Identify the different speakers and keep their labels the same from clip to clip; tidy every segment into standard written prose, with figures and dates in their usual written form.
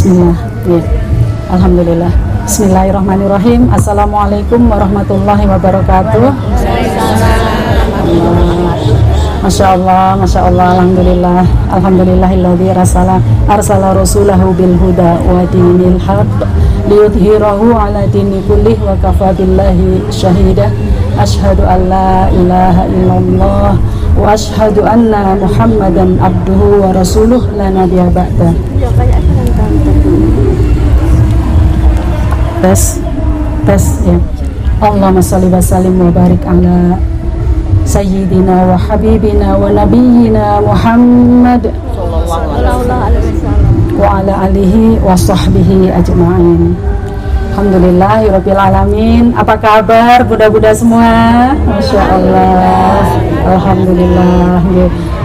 Speaker 1: Bismillah. Ya. Alhamdulillah. Bismillahirrahmanirrahim. Assalamualaikum warahmatullahi wabarakatuh. Masya Allah, alhamdulillah, alhamdulillahilladzi arsala rasulahu bil huda wa dinil haqq liyudhhirahu ala dini kullih wa kafa billahi syahida. Asyhadu an la ilaha illallah wa asyhadu anna Muhammadan abduhu wa rasuluh la nabiyya ba'da. Tes ya. Allahumma shalli wa sallim wa barik ala Sayyidina wa Habibina wa Nabiyyina Muhammad wa ala alihi wa sahbihi ajma'in. Alhamdulillahirabbil alamin. Apa kabar bunda-bunda semua? Masya Allah. Alhamdulillah.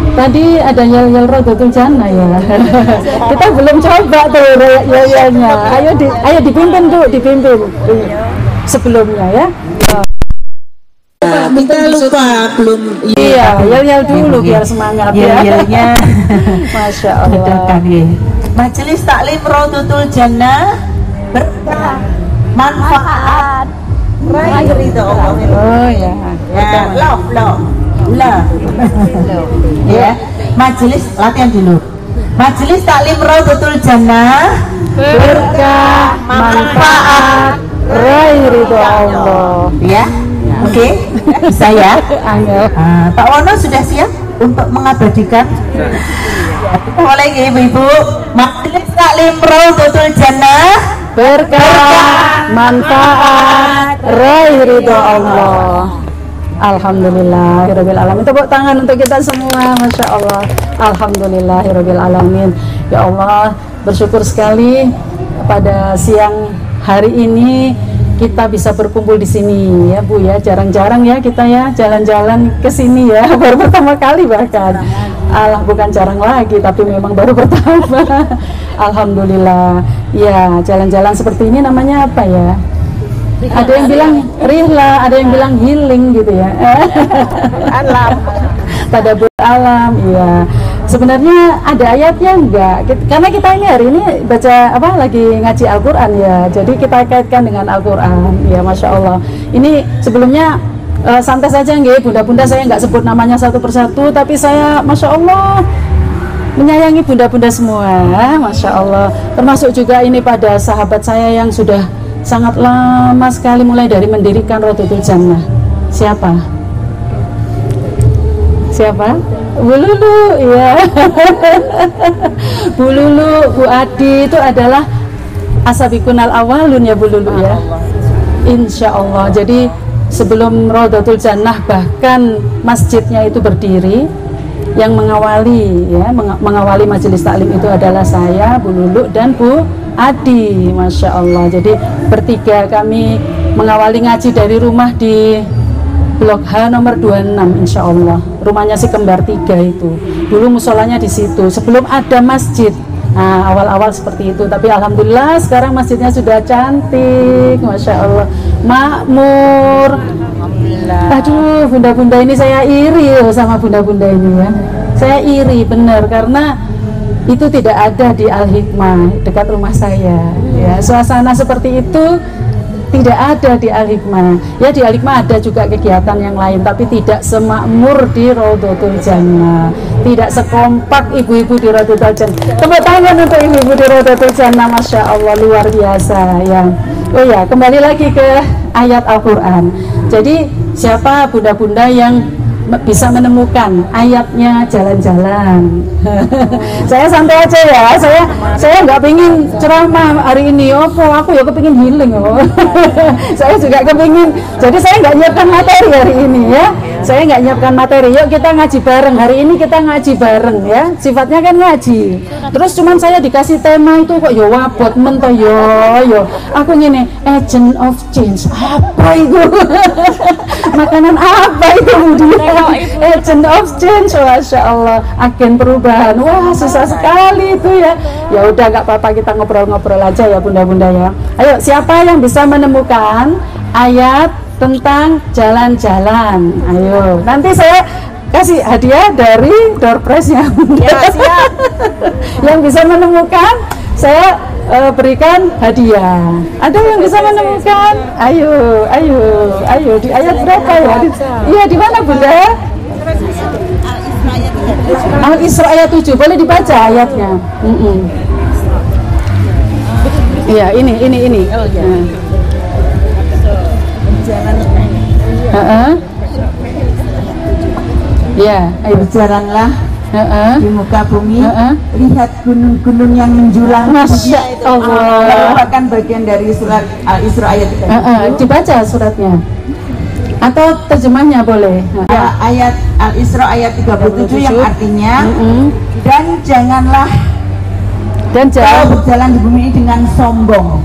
Speaker 1: Tadi ada yel-yel Rodotul Jannah ya. Kita belum coba tuh yel-yelnya. Ayo dipimpin tuh, dipimpin sebelumnya ya.
Speaker 2: Kita lupa belum.
Speaker 1: Iya, yel-yel dulu biar semangat ya.
Speaker 2: Yel-yelnya.
Speaker 1: Masya Allah.
Speaker 2: Majelis Taklim Rodotul Jannah berkah, manfaat, raih ridho Allah.
Speaker 1: Oh ya.
Speaker 2: Ya, love. Ya, majelis latihan dulu. Majelis Taklim Rodotul Jannah
Speaker 1: Berkah, manfaat, raih ridho Allah.
Speaker 2: Ya. Oke, bisa ya.
Speaker 1: Angel.
Speaker 2: Pak Wono sudah siap untuk mengabadikan? Kita mulai ya ibu-ibu. Majelis Taklim Rodotul Jannah
Speaker 1: Berkah, manfaat, raih ridho Allah. Alhamdulillahirabbil alamin. Tepuk tangan untuk kita semua. Masya Allah. Alhamdulillahirabbil alamin. Ya Allah, bersyukur sekali pada siang hari ini kita bisa berkumpul di sini ya Bu ya. Jarang-jarang ya kita ya jalan-jalan ke sini ya. Baru pertama kali bahkan. Bukan jarang lagi tapi memang baru pertama. Alhamdulillah. Ya, jalan-jalan seperti ini namanya apa ya? Ada yang bilang rihla, ada yang bilang healing gitu ya. Alam. Tadabbur alam, iya. Sebenarnya ada ayatnya enggak? Karena kita ini hari ini baca apa lagi ngaji Al-Qur'an ya. Jadi kita kaitkan dengan Al-Qur'an. Ya, Masya Allah. Ini sebelumnya santai saja nggih, bunda-bunda, saya nggak sebut namanya satu persatu, tapi saya Masya Allah menyayangi bunda-bunda semua. Masya Allah. Termasuk juga ini pada sahabat saya yang sudah sangat lama sekali mulai dari mendirikan Rodotul Jannah. Siapa? Bu Lulu, ya. Bu Lulu, Bu Adi itu adalah asabikunal awalun ya Bu Lulu ya. Insya Allah. Jadi sebelum Rodotul Jannah bahkan masjidnya itu berdiri, yang mengawali ya, mengawali majelis taklim itu adalah saya, Bu Lulu dan Bu Adi. Masya Allah. Jadi bertiga kami mengawali ngaji dari rumah di Blok H nomor 26 insya Allah. Rumahnya si kembar 3 itu. Dulu musolanya di situ sebelum ada masjid. Nah, awal-awal seperti itu. Tapi alhamdulillah sekarang masjidnya sudah cantik. Masya Allah. Makmur. Aduh, bunda-bunda ini saya iri sama bunda-bunda ini ya. Saya iri benar karena itu tidak ada di Al-Hikmah dekat rumah saya ya. Suasana seperti itu tidak ada di Al-Hikmah ya. Di Al-Hikmah ada juga kegiatan yang lain tapi tidak semakmur di Rodotul Jannah, tidak sekompak ibu-ibu di Rodotul Jannah. Tepuk tangan untuk ibu-ibu di Rodotul Jannah. Masya Allah, luar biasa ya. Oh ya, kembali lagi ke ayat Al-Quran. Jadi siapa bunda-bunda yang bisa menemukan ayatnya jalan-jalan? Saya santai aja ya, saya nggak pingin ceramah hari ini. Aku ya kepingin healing. Saya juga kepingin, jadi saya nggak nyiapkan materi hari ini ya. Saya nggak nyiapkan materi. Yuk kita ngaji bareng hari ini, kita ngaji bareng ya. Sifatnya kan ngaji. Terus cuman saya dikasih tema itu kok yo wabot mento yo. Aku gini, agent of change. Apa itu? Makanan apa itu dia? Agent of change. Masya Allah, agen perubahan. Wah, susah sekali itu ya. Ya udah nggak apa-apa, kita ngobrol-ngobrol aja ya bunda-bunda ya. Ayo, siapa yang bisa menemukan ayat tentang jalan-jalan? Ayo, nanti saya kasih hadiah dari door prize-nya. Ya, siap. Yang bisa menemukan, saya berikan hadiah. Ada yang bisa menemukan? Ayo, ayo, ayo. Di ayat berapa ya? Iya, di mana Bunda? Al-Isra ayat 7. Boleh dibaca ayatnya. Iya, ini. Ya, ayo
Speaker 2: berjalanlah di muka bumi, lihat gunung-gunung yang menjulang.
Speaker 1: Masya Allah.
Speaker 2: Merupakan bagian dari surat Al-Isra ayat 3.
Speaker 1: Dibaca suratnya atau terjemahnya boleh.
Speaker 2: Ya, ayat Al-Isra ayat 37 yang artinya dan jangan kau berjalan di bumi ini dengan sombong,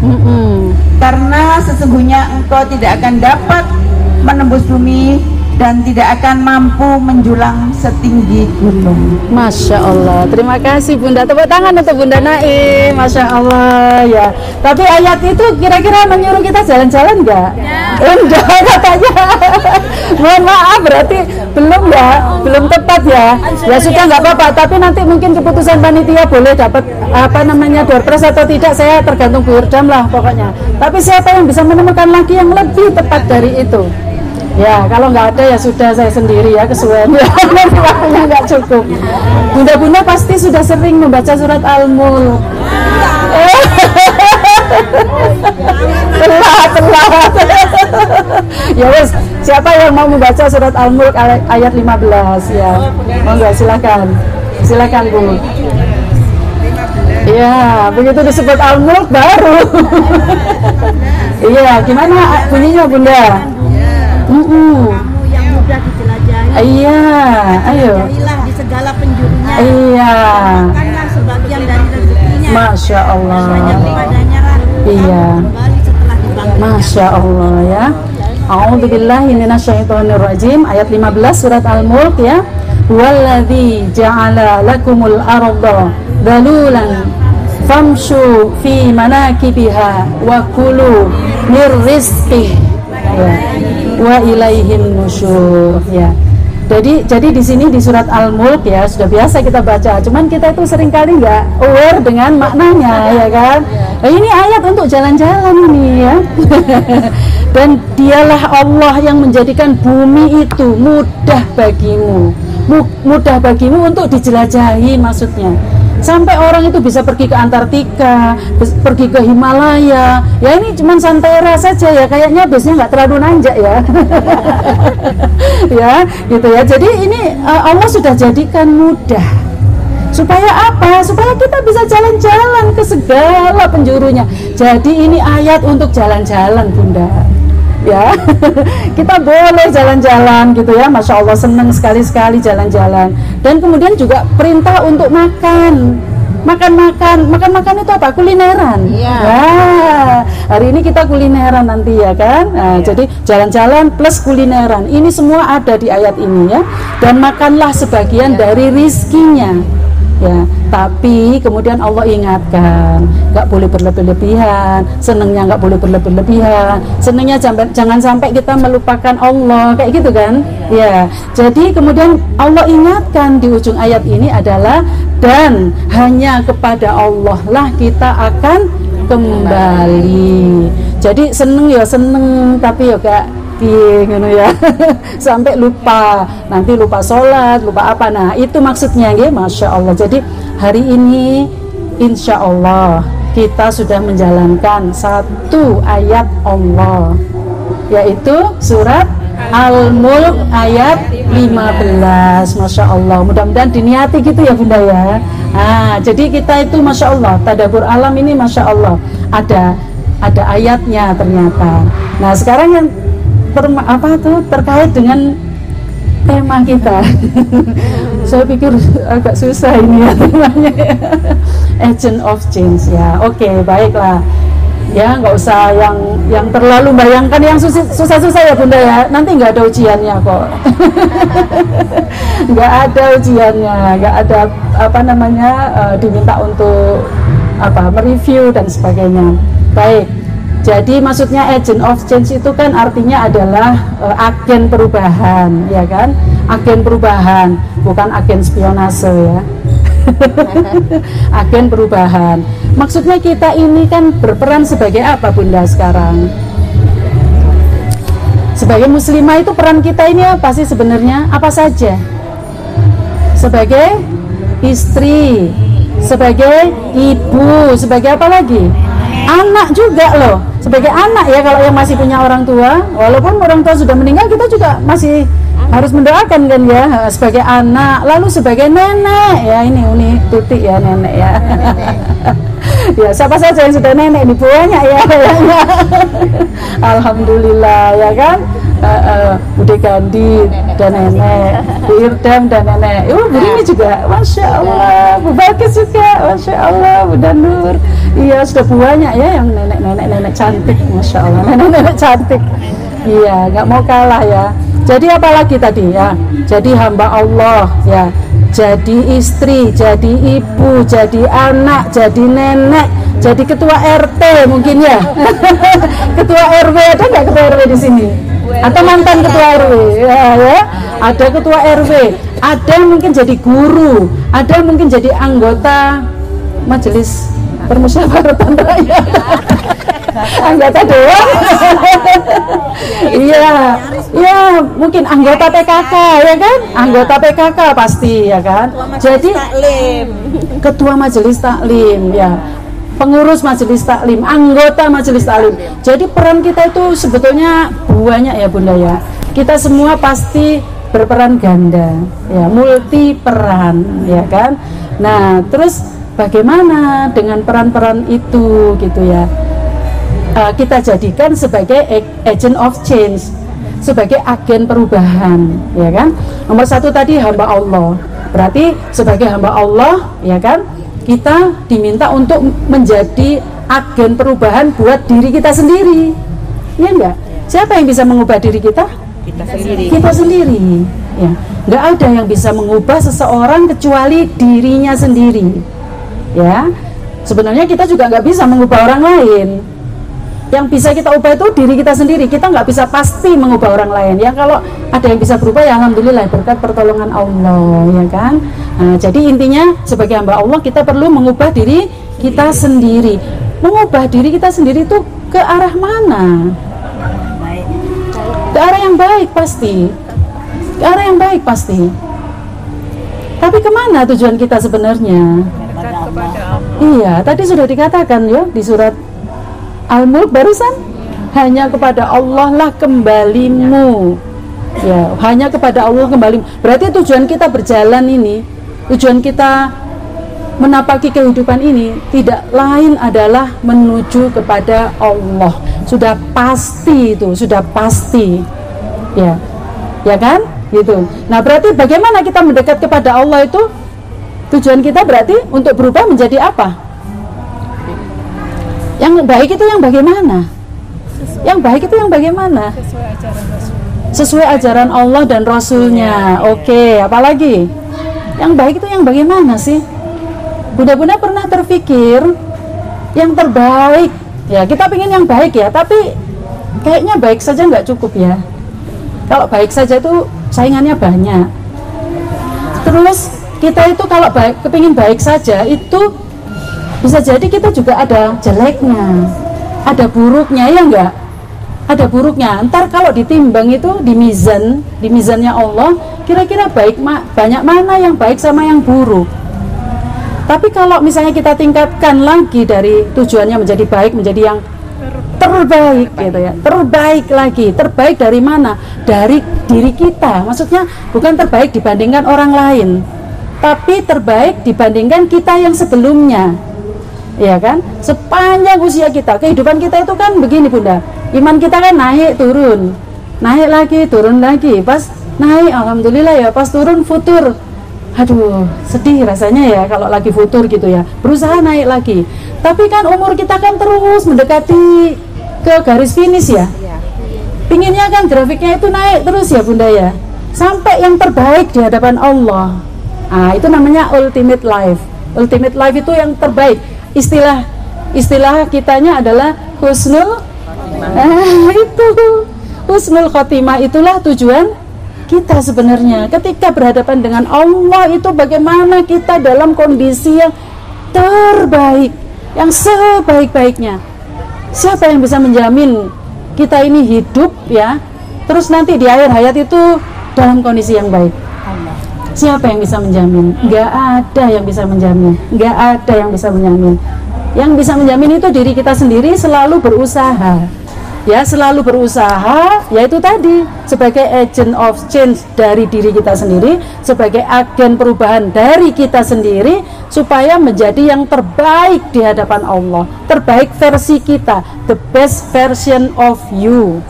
Speaker 2: karena sesungguhnya engkau tidak akan dapat menembus bumi dan tidak akan mampu menjulang setinggi gunung.
Speaker 1: Masya Allah, terima kasih Bunda. Tepuk tangan untuk Bunda Naim. Masya Allah ya. Tapi ayat itu kira-kira menyuruh kita jalan-jalan nggak? Enggak katanya. Mohon maaf, berarti belum tepat ya. Ya sudah nggak apa-apa. Tapi nanti mungkin keputusan panitia boleh dapat door prize atau tidak. Saya tergantung Bu Irdam lah pokoknya. Tapi siapa yang bisa menemukan lagi yang lebih tepat dari itu? Ya, kalau nggak ada ya sudah, saya sendiri ya kesuwen. Nanti waktunya nggak cukup. Bunda-bunda pasti sudah sering membaca surat Al-Mulk. Telat. Ya wes, siapa yang mau membaca surat Al-Mulk ayat 15 ya? Monggo silakan Bu. Ya, begitu disebut Al-Mulk baru. Iya, gimana bunyinya Bunda?
Speaker 3: Yang mudah dijelajahi.
Speaker 1: Iya, ayo.
Speaker 3: Jadilah di segala penjurunya.
Speaker 1: Iya.
Speaker 3: Makanlah sebagian dari rezekinya.
Speaker 1: Masya Allah.
Speaker 3: Banyak kepadanya lah.
Speaker 1: Iya.
Speaker 3: Kembali setelah dibangkitkan.
Speaker 1: Masya Allah ya. A'udzubillahi minasyaitonirrajim. Ayat 15 surat Al-Mulk ya. Walladzi ja'ala lakumul arda dalulan famshu fi manakibiha wa kulu mir rizqih. Ya. Wa ilaihin nusyur ya. Jadi di sini di surat Al-Mulk ya sudah biasa kita baca. Cuman kita itu seringkali nggak aware dengan maknanya ya kan. Nah, ini ayat untuk jalan-jalan ini ya. Dan dialah Allah yang menjadikan bumi itu mudah bagimu untuk dijelajahi maksudnya. Sampai orang itu bisa pergi ke Antartika, pergi ke Himalaya. Ya ini cuma santera saja ya, kayaknya biasanya nggak terlalu nanjak ya. Ya, gitu ya. Jadi ini Allah sudah jadikan mudah. Supaya apa? Supaya kita bisa jalan-jalan ke segala penjurunya. Jadi ini ayat untuk jalan-jalan, Bunda. Ya, kita boleh jalan-jalan gitu ya. Masya Allah, senang sekali-sekali jalan-jalan. Dan kemudian juga perintah untuk makan itu apa? Kulineran.
Speaker 3: Iya.
Speaker 1: Nah, hari ini kita kulineran nanti ya kan. Nah, jadi jalan-jalan plus kulineran. Ini semua ada di ayat ini ya. Dan makanlah sebagian dari rizkinya. Ya, tapi kemudian Allah ingatkan nggak boleh berlebih-lebihan, senengnya nggak boleh berlebih-lebihan, senengnya jangan sampai kita melupakan Allah kayak gitu kan ya. Jadi kemudian Allah ingatkan di ujung ayat ini adalah dan hanya kepada Allah lah kita akan kembali. Jadi seneng ya seneng, tapi ya gak gitu ya. Sampai lupa, nanti lupa sholat, lupa apa. Nah itu maksudnya ya, Masya Allah. Jadi hari ini insya Allah kita sudah menjalankan satu ayat Allah, yaitu surat Al-Mulk ayat 15. Masya Allah, mudah-mudahan diniati gitu ya Bunda ya. Nah jadi kita itu Masya Allah, tadabbur alam ini Masya Allah ada ayatnya ternyata. Nah sekarang yang terkait dengan tema kita. Saya pikir agak susah ini ya temanya. Agent of Change ya. Oke, baiklah. Ya, nggak usah yang terlalu bayangkan yang susah-susah ya Bunda ya. Nanti nggak ada ujiannya kok. Nggak ada ujiannya, nggak ada diminta untuk mereview dan sebagainya. Baik. Jadi maksudnya agent of change itu kan artinya adalah agen perubahan, ya kan? Agen perubahan, bukan agen spionase ya. Agen perubahan. Maksudnya kita ini kan berperan sebagai apa Bunda sekarang? Sebagai muslimah itu peran kita ini apa sih sebenarnya? Apa saja? Sebagai istri, sebagai ibu, sebagai apa lagi? Anak juga loh. Sebagai anak ya, kalau yang masih punya orang tua, walaupun orang tua sudah meninggal, kita juga masih harus mendoakan kan ya, sebagai anak. Lalu sebagai nenek ya, ini Tuti ya, nenek ya. Ya siapa saja yang sudah nenek ini banyak ya. Alhamdulillah ya kan. Bude Gandhi dan nenek, Bu Irdam dan nenek, Bu Rini juga, Masya Allah, Bu Bakis juga, Masya Allah, Bu Danur, iya sudah banyak ya yang nenek cantik, Masya Allah, nenek cantik, iya nggak mau kalah ya. Jadi apalagi tadi ya, jadi hamba Allah ya, jadi istri, jadi ibu, jadi anak, jadi nenek, jadi ketua RT mungkin ya. Ketua RW, ada nggak ketua RW di sini? Atau mantan ketua RW ya, ada ketua RW, ada yang mungkin jadi guru, ada yang mungkin jadi anggota majelis permusyawaratan rakyat, anggota dewan. Iya, mungkin anggota PKK ya kan, anggota PKK pasti ya kan. Jadi ketua majelis taklim ya, pengurus majelis taklim, anggota majelis taklim. Jadi peran kita itu sebetulnya banyak ya Bunda ya. Kita semua pasti berperan ganda ya, multi peran ya kan. Nah terus bagaimana dengan peran-peran itu gitu ya, kita jadikan sebagai agent of change, sebagai agen perubahan ya kan. Nomor satu tadi hamba Allah, berarti sebagai hamba Allah ya kan, kita diminta untuk menjadi agen perubahan buat diri kita sendiri, ya enggak? Siapa yang bisa mengubah diri kita? Kita sendiri. Kita sendiri, ya. Enggak ada yang bisa mengubah seseorang kecuali dirinya sendiri, ya. Sebenarnya kita juga nggak bisa mengubah orang lain. Yang bisa kita ubah itu diri kita sendiri. Kita nggak bisa pasti mengubah orang lain. Ya kalau ada yang bisa berubah ya alhamdulillah berkat pertolongan Allah, ya kan. Nah, jadi intinya sebagai hamba Allah kita perlu mengubah diri kita sendiri. Mengubah diri kita sendiri itu ke arah mana? Ke arah yang baik pasti. Ke arah yang baik pasti. Tapi kemana tujuan kita sebenarnya? Iya, tadi sudah dikatakan ya di surat Al-Mulk barusan, hanya kepada Allah lah kembalimu. Ya, hanya kepada Allah kembali. Berarti tujuan kita berjalan ini, tujuan kita menapaki kehidupan ini tidak lain adalah menuju kepada Allah. Sudah pasti itu, sudah pasti. Ya. Ya kan? Gitu. Nah, berarti bagaimana kita mendekat kepada Allah itu? Tujuan kita berarti untuk berubah menjadi apa? Yang baik itu yang bagaimana? Yang baik itu yang bagaimana? Sesuai ajaran Allah dan Rasulnya. Oke, apalagi? Yang baik itu yang bagaimana sih? Bunda-bunda pernah terpikir yang terbaik? Ya, kita pengen yang baik ya, tapi kayaknya baik saja nggak cukup ya. Kalau baik saja itu saingannya banyak. Terus kita itu kalau baik, kepingin baik saja itu bisa jadi kita juga ada jeleknya, ada buruknya, ya enggak? Ada buruknya. Ntar kalau ditimbang itu di mizannya Allah, kira-kira banyak mana yang baik sama yang buruk. Tapi kalau misalnya kita tingkatkan lagi dari tujuannya menjadi baik, menjadi yang terbaik gitu ya, terbaik lagi. Terbaik dari mana? Dari diri kita. Maksudnya bukan terbaik dibandingkan orang lain, tapi terbaik dibandingkan kita yang sebelumnya. Ya kan, sepanjang usia kita, kehidupan kita itu kan begini Bunda, iman kita kan naik turun, naik lagi turun lagi, pas naik alhamdulillah ya, pas turun futur, aduh sedih rasanya ya kalau lagi futur gitu ya, berusaha naik lagi. Tapi kan umur kita kan terus mendekati ke garis finish ya, pinginnya kan grafiknya itu naik terus ya Bunda ya, sampai yang terbaik di hadapan Allah. Nah itu namanya ultimate life. Ultimate life itu yang terbaik. Istilah kitanya adalah husnul itu husnul khotimah, itulah tujuan kita sebenarnya ketika berhadapan dengan Allah itu bagaimana kita dalam kondisi yang terbaik, yang sebaik-baiknya. Siapa yang bisa menjamin kita ini hidup ya, terus nanti di akhir hayat itu dalam kondisi yang baik? Siapa yang bisa menjamin? Nggak ada yang bisa menjamin. Nggak ada yang bisa menjamin. Yang bisa menjamin itu diri kita sendiri, selalu berusaha. Ya, selalu berusaha, yaitu tadi sebagai agent of change dari diri kita sendiri, sebagai agen perubahan dari kita sendiri, supaya menjadi yang terbaik di hadapan Allah, terbaik versi kita, the best version of you,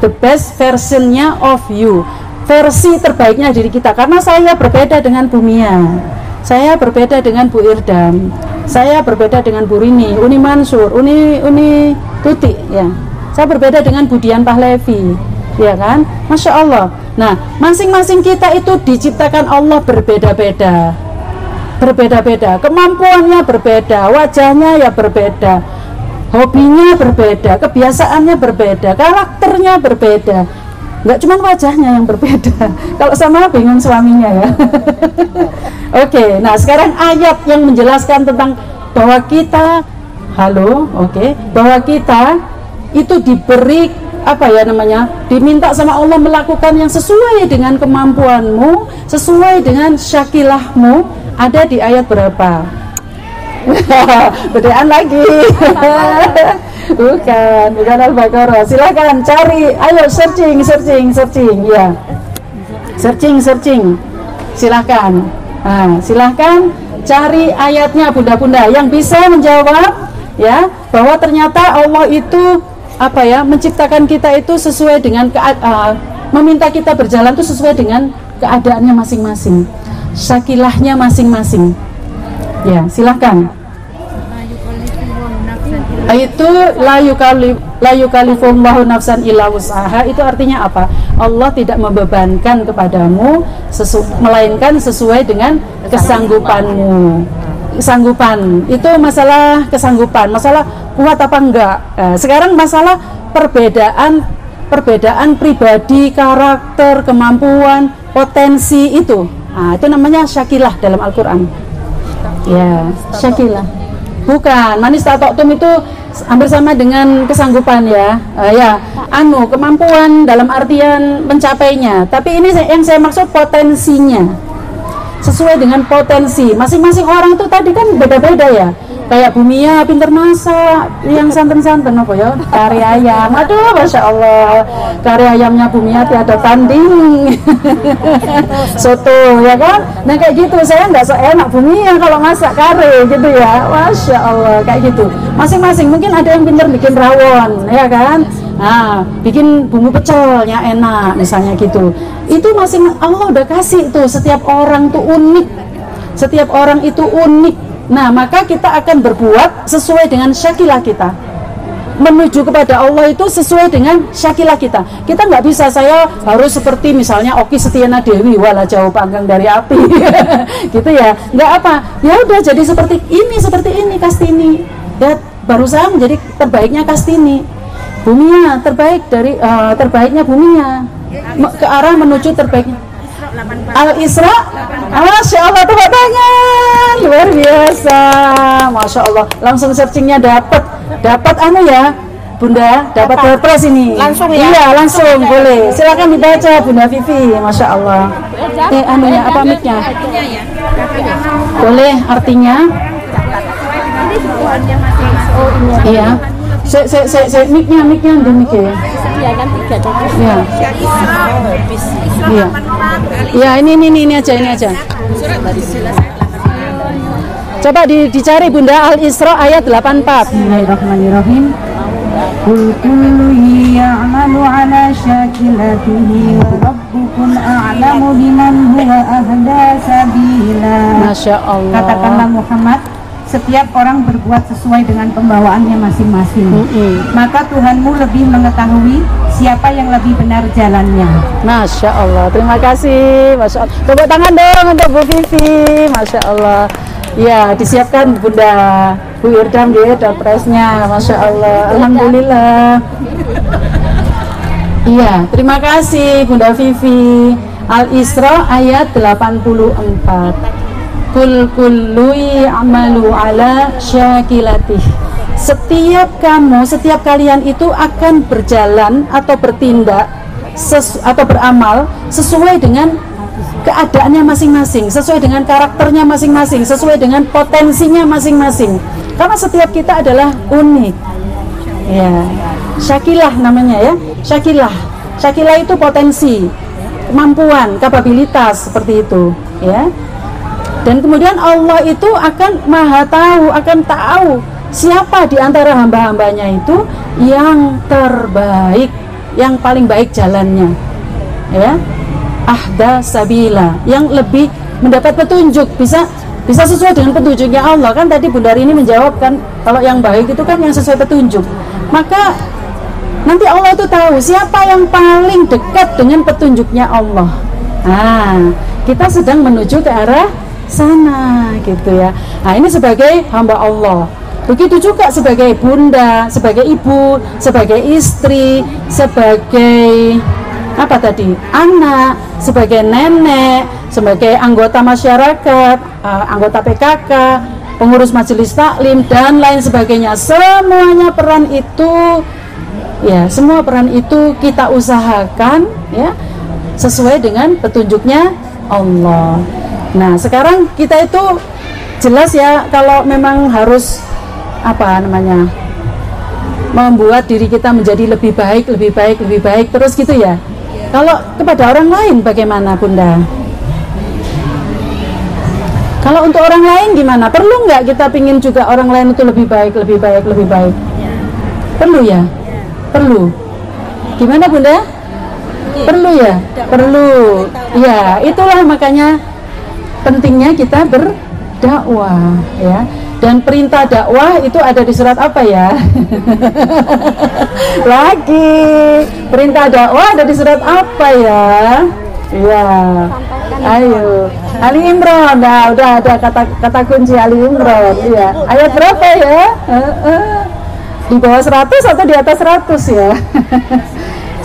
Speaker 1: the best versionnya of you, versi terbaiknya diri kita. Karena saya berbeda dengan Bu Mia, saya berbeda dengan Bu Irdam, saya berbeda dengan Bu Rini, Uni Mansur, Uni Tuti, ya. Saya berbeda dengan Budian Pahlevi, ya kan? Masya Allah. Nah, masing-masing kita itu diciptakan Allah berbeda-beda, berbeda-beda. Kemampuannya berbeda, wajahnya ya berbeda, hobinya berbeda, kebiasaannya berbeda, karakternya berbeda. Nggak cuma wajahnya yang berbeda. Kalau sama bingung suaminya ya. Oke, nah sekarang ayat yang menjelaskan tentang bahwa kita, bahwa kita itu diberi apa ya namanya, diminta sama Allah melakukan yang sesuai dengan kemampuanmu, sesuai dengan syakilahmu. Ada di ayat berapa? Bedaan lagi. bukan Al-Baqarah. Silakan cari, ayo searching ya, searching silakan. Nah, silahkan cari ayatnya bunda-bunda yang bisa menjawab ya, bahwa ternyata Allah itu apa ya, menciptakan kita itu sesuai dengan meminta kita berjalan itu sesuai dengan keadaannya masing-masing, syakilahnya masing-masing. Ya, silahkan. Itu la yukallifullahu nafsan illa wus'aha, itu artinya apa? Allah tidak membebankan kepadamu melainkan sesuai dengan kesanggupanmu. Kesanggupan itu masalah kesanggupan, masalah kuat apa enggak. Sekarang masalah perbedaan pribadi, karakter, kemampuan, potensi itu. Itu namanya syakilah dalam Al-Qur'an. Ya, syakilah. Bukan, manis tatoktum itu hampir sama dengan kesanggupan ya. Kemampuan dalam artian mencapainya. Tapi ini yang saya maksud potensinya. Sesuai dengan potensi masing-masing orang itu tadi kan beda-beda ya. Kayak Bu Mia pinter masak, yang santen-santen apa ya, kari ayam. Aduh, Masya Allah, kari ayamnya Bu Mia tiada tanding. Soto ya kan. Nah kayak gitu, saya nggak seenak Bu Mia kalau masak kari gitu ya. Masya Allah, kayak gitu. Masing-masing, mungkin ada yang pinter bikin rawon ya kan. Nah, bikin bumbu pecelnya enak misalnya gitu. Itu masing Allah udah kasih tuh, setiap orang tuh unik. Setiap orang itu unik. Nah, maka kita akan berbuat sesuai dengan syakilah kita. Menuju kepada Allah itu sesuai dengan syakilah kita. Kita nggak bisa saya harus seperti misalnya Oki Setiana Dewi, walah jauh panggang dari api. Gitu ya. Nggak apa. Ya udah jadi seperti ini Kastini. Ya, baru saya menjadi terbaiknya Kastini. Bumia terbaik dari terbaiknya Bumia ke arah menuju terbaiknya Al-Isra. Masya Allah, tepuk tangan, luar biasa, Masya Allah. Langsung searchingnya dapat ya Bunda, dapat WordPress ini langsung ya. Iya langsung boleh, silakan dibaca Bunda Vivi. Masya Allah. Apa mic-nya boleh, artinya iya. Saya mic-nya ada mic ya. Iya. Iya. Iya, ini aja. Coba dicari Bunda, Al-Isra ayat 84.
Speaker 2: Bismillahirrahmanirrahim. Qul kullu ya'malu 'ala syakilatihi wa rabbukum a'lamu biman huwa ahda sabila.
Speaker 1: Masya Allah.
Speaker 2: Katakanlah Muhammad, setiap orang berbuat sesuai dengan pembawaannya masing-masing. Maka Tuhanmu lebih mengetahui siapa yang lebih benar jalannya.
Speaker 1: Masya Allah, terima kasih. Masya Allah. Tepuk tangan dong untuk Bu Vivi. Masya Allah. Ya, disiapkan Bunda Bu Irdam di WordPress-nya. Masya Allah. Alhamdulillah. Iya, terima kasih Bunda Vivi. Al-Isra ayat 84. Kul kullu ya'malu ala syakilatih. Setiap kalian itu akan berjalan atau bertindak atau beramal sesuai dengan keadaannya masing-masing, sesuai dengan karakternya masing-masing, sesuai dengan potensinya masing-masing. Karena setiap kita adalah unik. Ya, syakilah namanya ya. Syakilah itu potensi, kemampuan, kapabilitas seperti itu, ya. Dan kemudian Allah itu akan maha tahu, akan tahu siapa di antara hamba-hambanya itu yang terbaik, yang paling baik jalannya, ya. Ahda sabila, yang lebih mendapat petunjuk, bisa sesuai dengan petunjuknya Allah. Kan tadi Bunda Rini menjawab kan, kalau yang baik itu kan yang sesuai petunjuk. Maka nanti Allah itu tahu siapa yang paling dekat dengan petunjuknya Allah. Nah, kita sedang menuju ke arah sana gitu ya. Nah, ini sebagai hamba Allah. Begitu juga sebagai bunda, sebagai ibu, sebagai istri, sebagai apa tadi? Anak, sebagai nenek, sebagai anggota masyarakat, anggota PKK, pengurus majelis taklim dan lain sebagainya. Semuanya peran itu ya, semua peran itu kita usahakan ya sesuai dengan petunjuknya Allah. Nah, sekarang kita itu jelas ya, kalau memang harus apa namanya, membuat diri kita menjadi lebih baik terus gitu ya. Kalau kepada orang lain bagaimana Bunda? Kalau untuk orang lain gimana? Perlu nggak kita pingin juga orang lain itu lebih baik? Perlu ya? Perlu. Gimana Bunda? Perlu ya? Perlu. Ya, itulah makanya pentingnya kita berdakwah ya. Dan perintah dakwah itu ada di surat apa ya? Lagi perintah dakwah ada di surat apa ya? Iya. Ayo. Ali Imran. Nah, udah ada kata kunci Ali Imran. Iya. Ayat berapa ya? Di bawah 100 atau di atas 100 ya?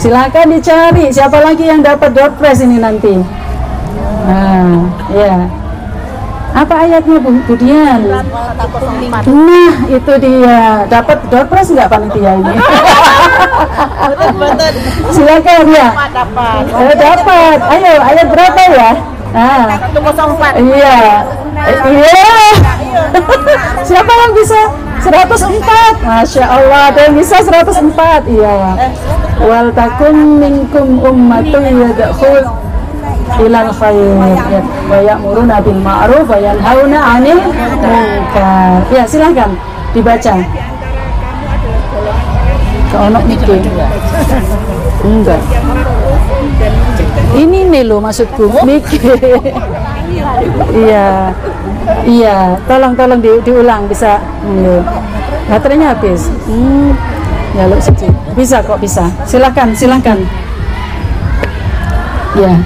Speaker 1: Silakan dicari. Siapa lagi yang dapat door prize ini nanti? Nah, ya. Apa ayatnya Bu Dian? Nah, itu dia. Dapat door prize nggak panitia ini? Silakan ya. Dapat. Ayo, ayat berapa ya? Nah,
Speaker 3: 104.
Speaker 1: iya. Iya. Siapa yang bisa 104? Masya Allah, ada yang bisa 104. Iya. Wal takum minkum ummatun yadkhul ilal khair wa ya'muruna bil ma'ruf wa yanhauna 'anil munkar. Ya, silakan dibaca. Ono mikir. Enggak. Ini nih lo maksudku mikir. Iya. Iya, tolong diulang bisa. Baterainya habis. Ya lo sih. Bisa kok, bisa. Silakan. Ya.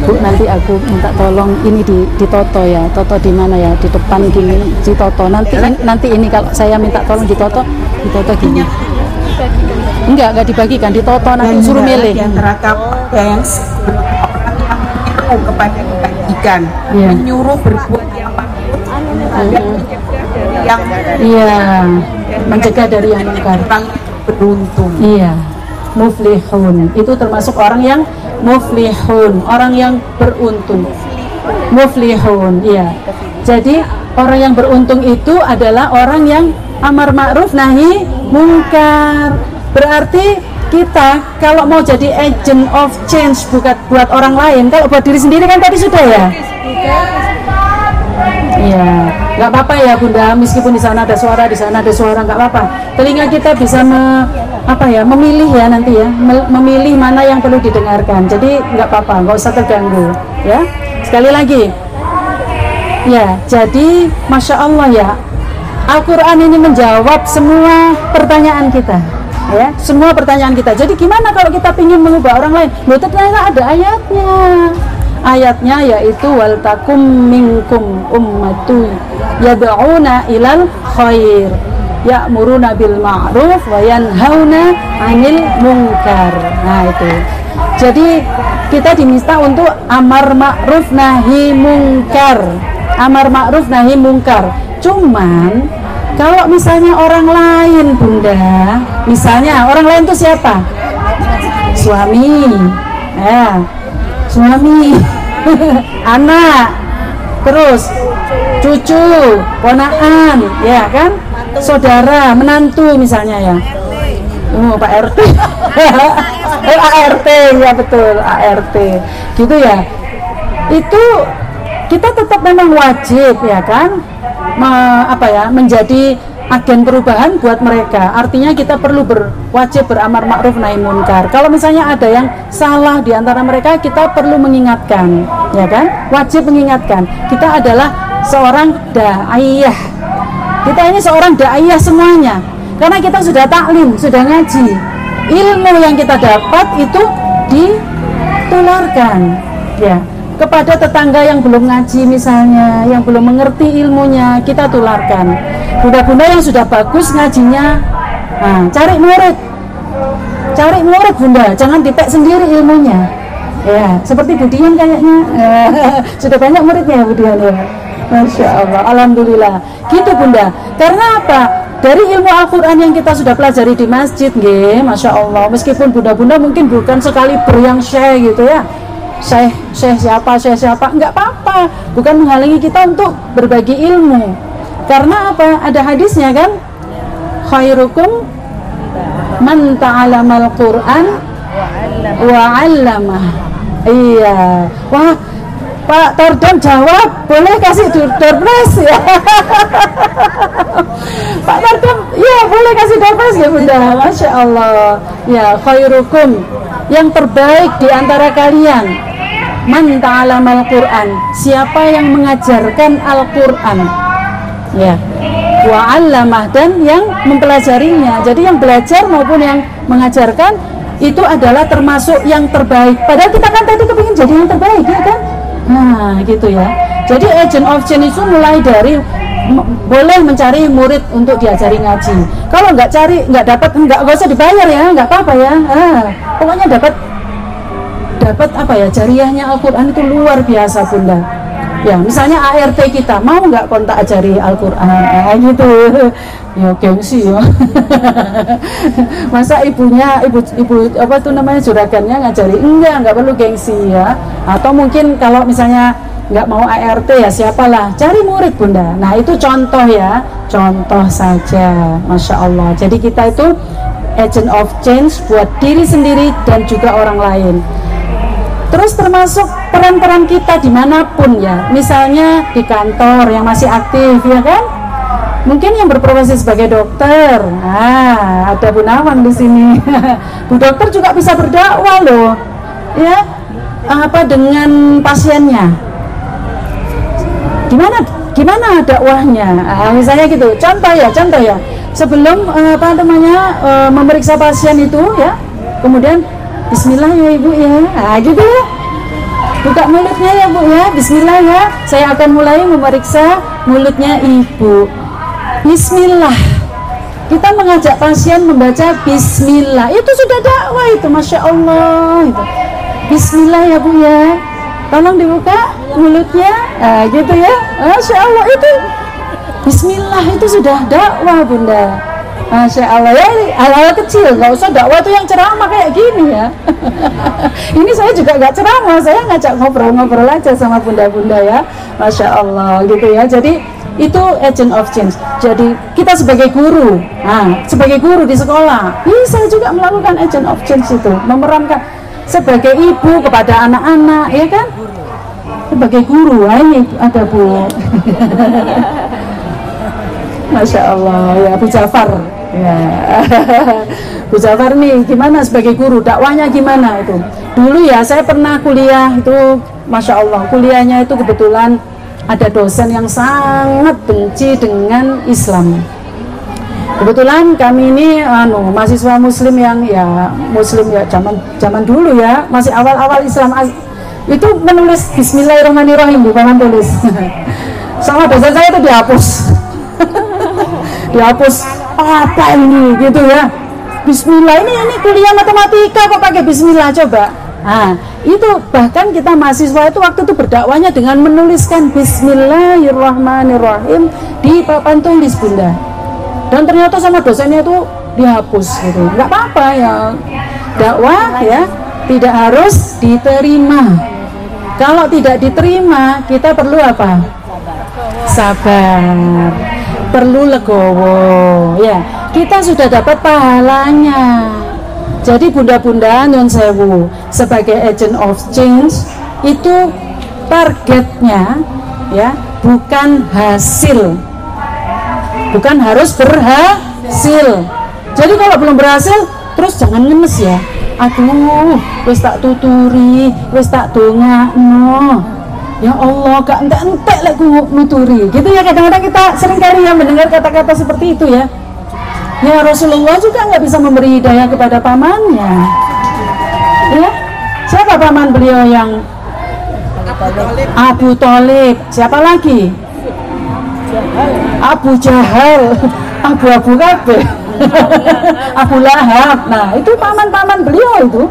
Speaker 1: Bu, nanti aku minta tolong ini ditoto ya. Toto di mana ya? Di depan gini, ditoto. Nanti ini kalau saya minta tolong ditoto gini. Enggak dibagikan, ditoto nanti suruh milih.
Speaker 2: Yang terakam yang kepada kebaikan, menyuruh berbuat yang mencegah dari yang mungkar. Beruntung. Iya. Muflihun itu termasuk orang yang muflihun, orang yang beruntung. Muflihun, iya. Jadi orang yang beruntung itu adalah orang yang amar ma'ruf nahi mungkar. Berarti kita kalau mau jadi agent of change buat orang lain, kalau buat diri sendiri kan tadi sudah ya. Iya, nggak apa-apa ya Bunda, meskipun di sana ada suara, di sana ada suara, nggak apa-apa. Telinga kita bisa memilih ya nanti ya, memilih mana yang perlu didengarkan. Jadi nggak apa-apa, nggak usah terganggu ya. Sekali lagi, ya. Jadi masya Allah ya, Al-Quran ini menjawab semua pertanyaan kita. Ya, semua pertanyaan kita. Jadi gimana kalau kita ingin mengubah orang lain? Loh, ternyata ada ayatnya. Ayatnya yaitu wal takum minkum ummatu yad'una ilal khair.
Speaker 1: ya'muruna bil ma'ruf wa yanhauna 'anil munkar. Nah itu. Jadi kita diminta untuk amar ma'ruf nahi munkar. Amar ma'ruf nahi munkar. Cuman kalau misalnya orang lain, Bunda, misalnya orang lain itu siapa? Suami, ya, suami, anak, terus cucu, ponakan, ya kan, saudara, menantu misalnya ya. Pak RT, ART, ya betul, ART, gitu ya. Itu kita tetap memang wajib ya kan, menjadi agen perubahan buat mereka. Artinya kita perlu wajib beramar ma'ruf nahi munkar. Kalau misalnya ada yang salah di antara mereka, kita perlu mengingatkan, ya kan? Wajib mengingatkan. Kita adalah seorang da'iyah. Kita ini seorang da'iyah semuanya. Karena kita sudah taklim, sudah ngaji. Ilmu yang kita dapat itu ditularkan, ya. Kepada tetangga yang belum ngaji misalnya, yang belum mengerti ilmunya, kita tularkan. Bunda-bunda yang sudah bagus ngajinya, nah, cari murid Bunda, jangan dipek sendiri ilmunya. Ya, seperti Budian kayaknya, sudah banyak muridnya ya Budian ya. Masya Allah, alhamdulillah. Gitu Bunda. Karena apa? Dari ilmu Al-Quran yang kita sudah pelajari di masjid, Masya Allah. Meskipun bunda-bunda mungkin bukan sekali yang syekh gitu ya. Syekh siapa, enggak apa-apa, bukan menghalangi kita untuk berbagi ilmu. Karena apa? Ada hadisnya kan, khairukum man ta'alamal Qur'an wa 'allamah. Iya. Wah, Pak Tordon jawab, boleh kasih doorpress ya. Pak Tordon, ya boleh kasih doorpress ya Bunda. Masya Allah. Ya, khairukum, yang terbaik di antara kalian, man ta'alamal Qur'an, siapa yang mengajarkan Al-Quran, ya, wa 'allamah, dan yang mempelajarinya. Jadi yang belajar maupun yang mengajarkan itu adalah termasuk yang terbaik. Padahal kita kan tadi kepingin jadi yang terbaik, ya kan? Nah gitu ya. Jadi agent of change itu mulai dari boleh mencari murid untuk diajari ngaji. Kalau nggak dapat, nggak usah dibayar ya, nggak apa-apa ya. Pokoknya dapat apa ya, jariahnya Al-Quran itu luar biasa Bunda. Ya misalnya ART kita mau nggak kontak ajari Al-Quran, gitu. Ya gengsi ya. Masa ibu apa tuh namanya, juragannya ngajari, enggak perlu gengsi ya. Atau mungkin kalau misalnya nggak mau ART ya siapalah, cari murid Bunda. Nah itu contoh ya, contoh saja. Masya Allah. Jadi kita itu agent of change buat diri sendiri dan juga orang lain. Terus termasuk peran-peran kita dimanapun ya, misalnya di kantor yang masih aktif ya kan, mungkin yang berprofesi sebagai dokter. Nah, ada Bu Nawang di sini. Bu dokter juga bisa berdakwah loh, ya, dengan pasiennya. Gimana dakwahnya? Misalnya gitu. Contoh ya. Sebelum memeriksa pasien itu ya, kemudian Bismillah ya Ibu ya, gitu ya. Buka mulutnya ya Bu ya, Bismillah ya. Saya akan mulai memeriksa mulutnya Ibu. Bismillah. Kita mengajak pasien membaca Bismillah. Itu sudah dakwah itu, Masya Allah. Itu. Bismillah ya Bu ya. Tolong dibuka mulutnya, gitu ya. Masya Allah itu. Bismillah itu sudah dakwah Bunda. Masya Allah ya, hal-hal kecil, nggak usah dakwah tuh yang ceramah kayak gini ya. Ini saya juga nggak ceramah, saya ngajak ngobrol-ngobrol aja sama bunda-bunda ya. Masya Allah gitu ya. Jadi itu agent of change. Jadi kita sebagai guru, sebagai guru di sekolah bisa juga melakukan agent of change itu, memerankan sebagai ibu kepada anak-anak, ya kan? Sebagai guru, ini ada Bu. Masya Allah ya, Bu Jafar ya. Bu Jafar nih gimana sebagai guru, dakwahnya gimana itu? Dulu ya saya pernah kuliah itu, Masya Allah, kuliahnya itu kebetulan ada dosen yang sangat benci dengan Islam. Kebetulan kami ini mahasiswa muslim yang ya muslim ya zaman dulu ya, masih awal-awal Islam itu menulis Bismillahirrahmanirrahim di papan tulis. Sama dosen saya itu dihapus. apa ini gitu ya. Bismillah, ini kuliah matematika kok pakai bismillah, coba. Nah, itu bahkan kita mahasiswa itu waktu itu berdakwanya dengan menuliskan Bismillahirrahmanirrahim di papan tulis, Bunda. Dan ternyata sama dosennya itu dihapus gitu. Nggak apa-apa ya, dakwah ya tidak harus diterima. Kalau tidak diterima, kita perlu apa? Sabar, perlu legowo ya. Kita sudah dapat pahalanya. Jadi bunda-bunda nyun sewu, sebagai agent of change itu targetnya ya bukan hasil, bukan harus berhasil. Jadi kalau belum berhasil terus jangan ngenes ya. Aduh, wis tak tuturi, wis tak dongakno. Ya Allah, gak entek lek ku nuturi. Gitu ya, kadang-kadang kita sering kali ya mendengar kata-kata seperti itu ya. Ya Rasulullah juga nggak bisa memberi hidayah kepada pamannya. Ya, siapa paman beliau yang Abu Thalib? Siapa lagi? Abu Jahal, Abu kabeh, Abu Lahab. Nah, itu paman-paman beliau itu.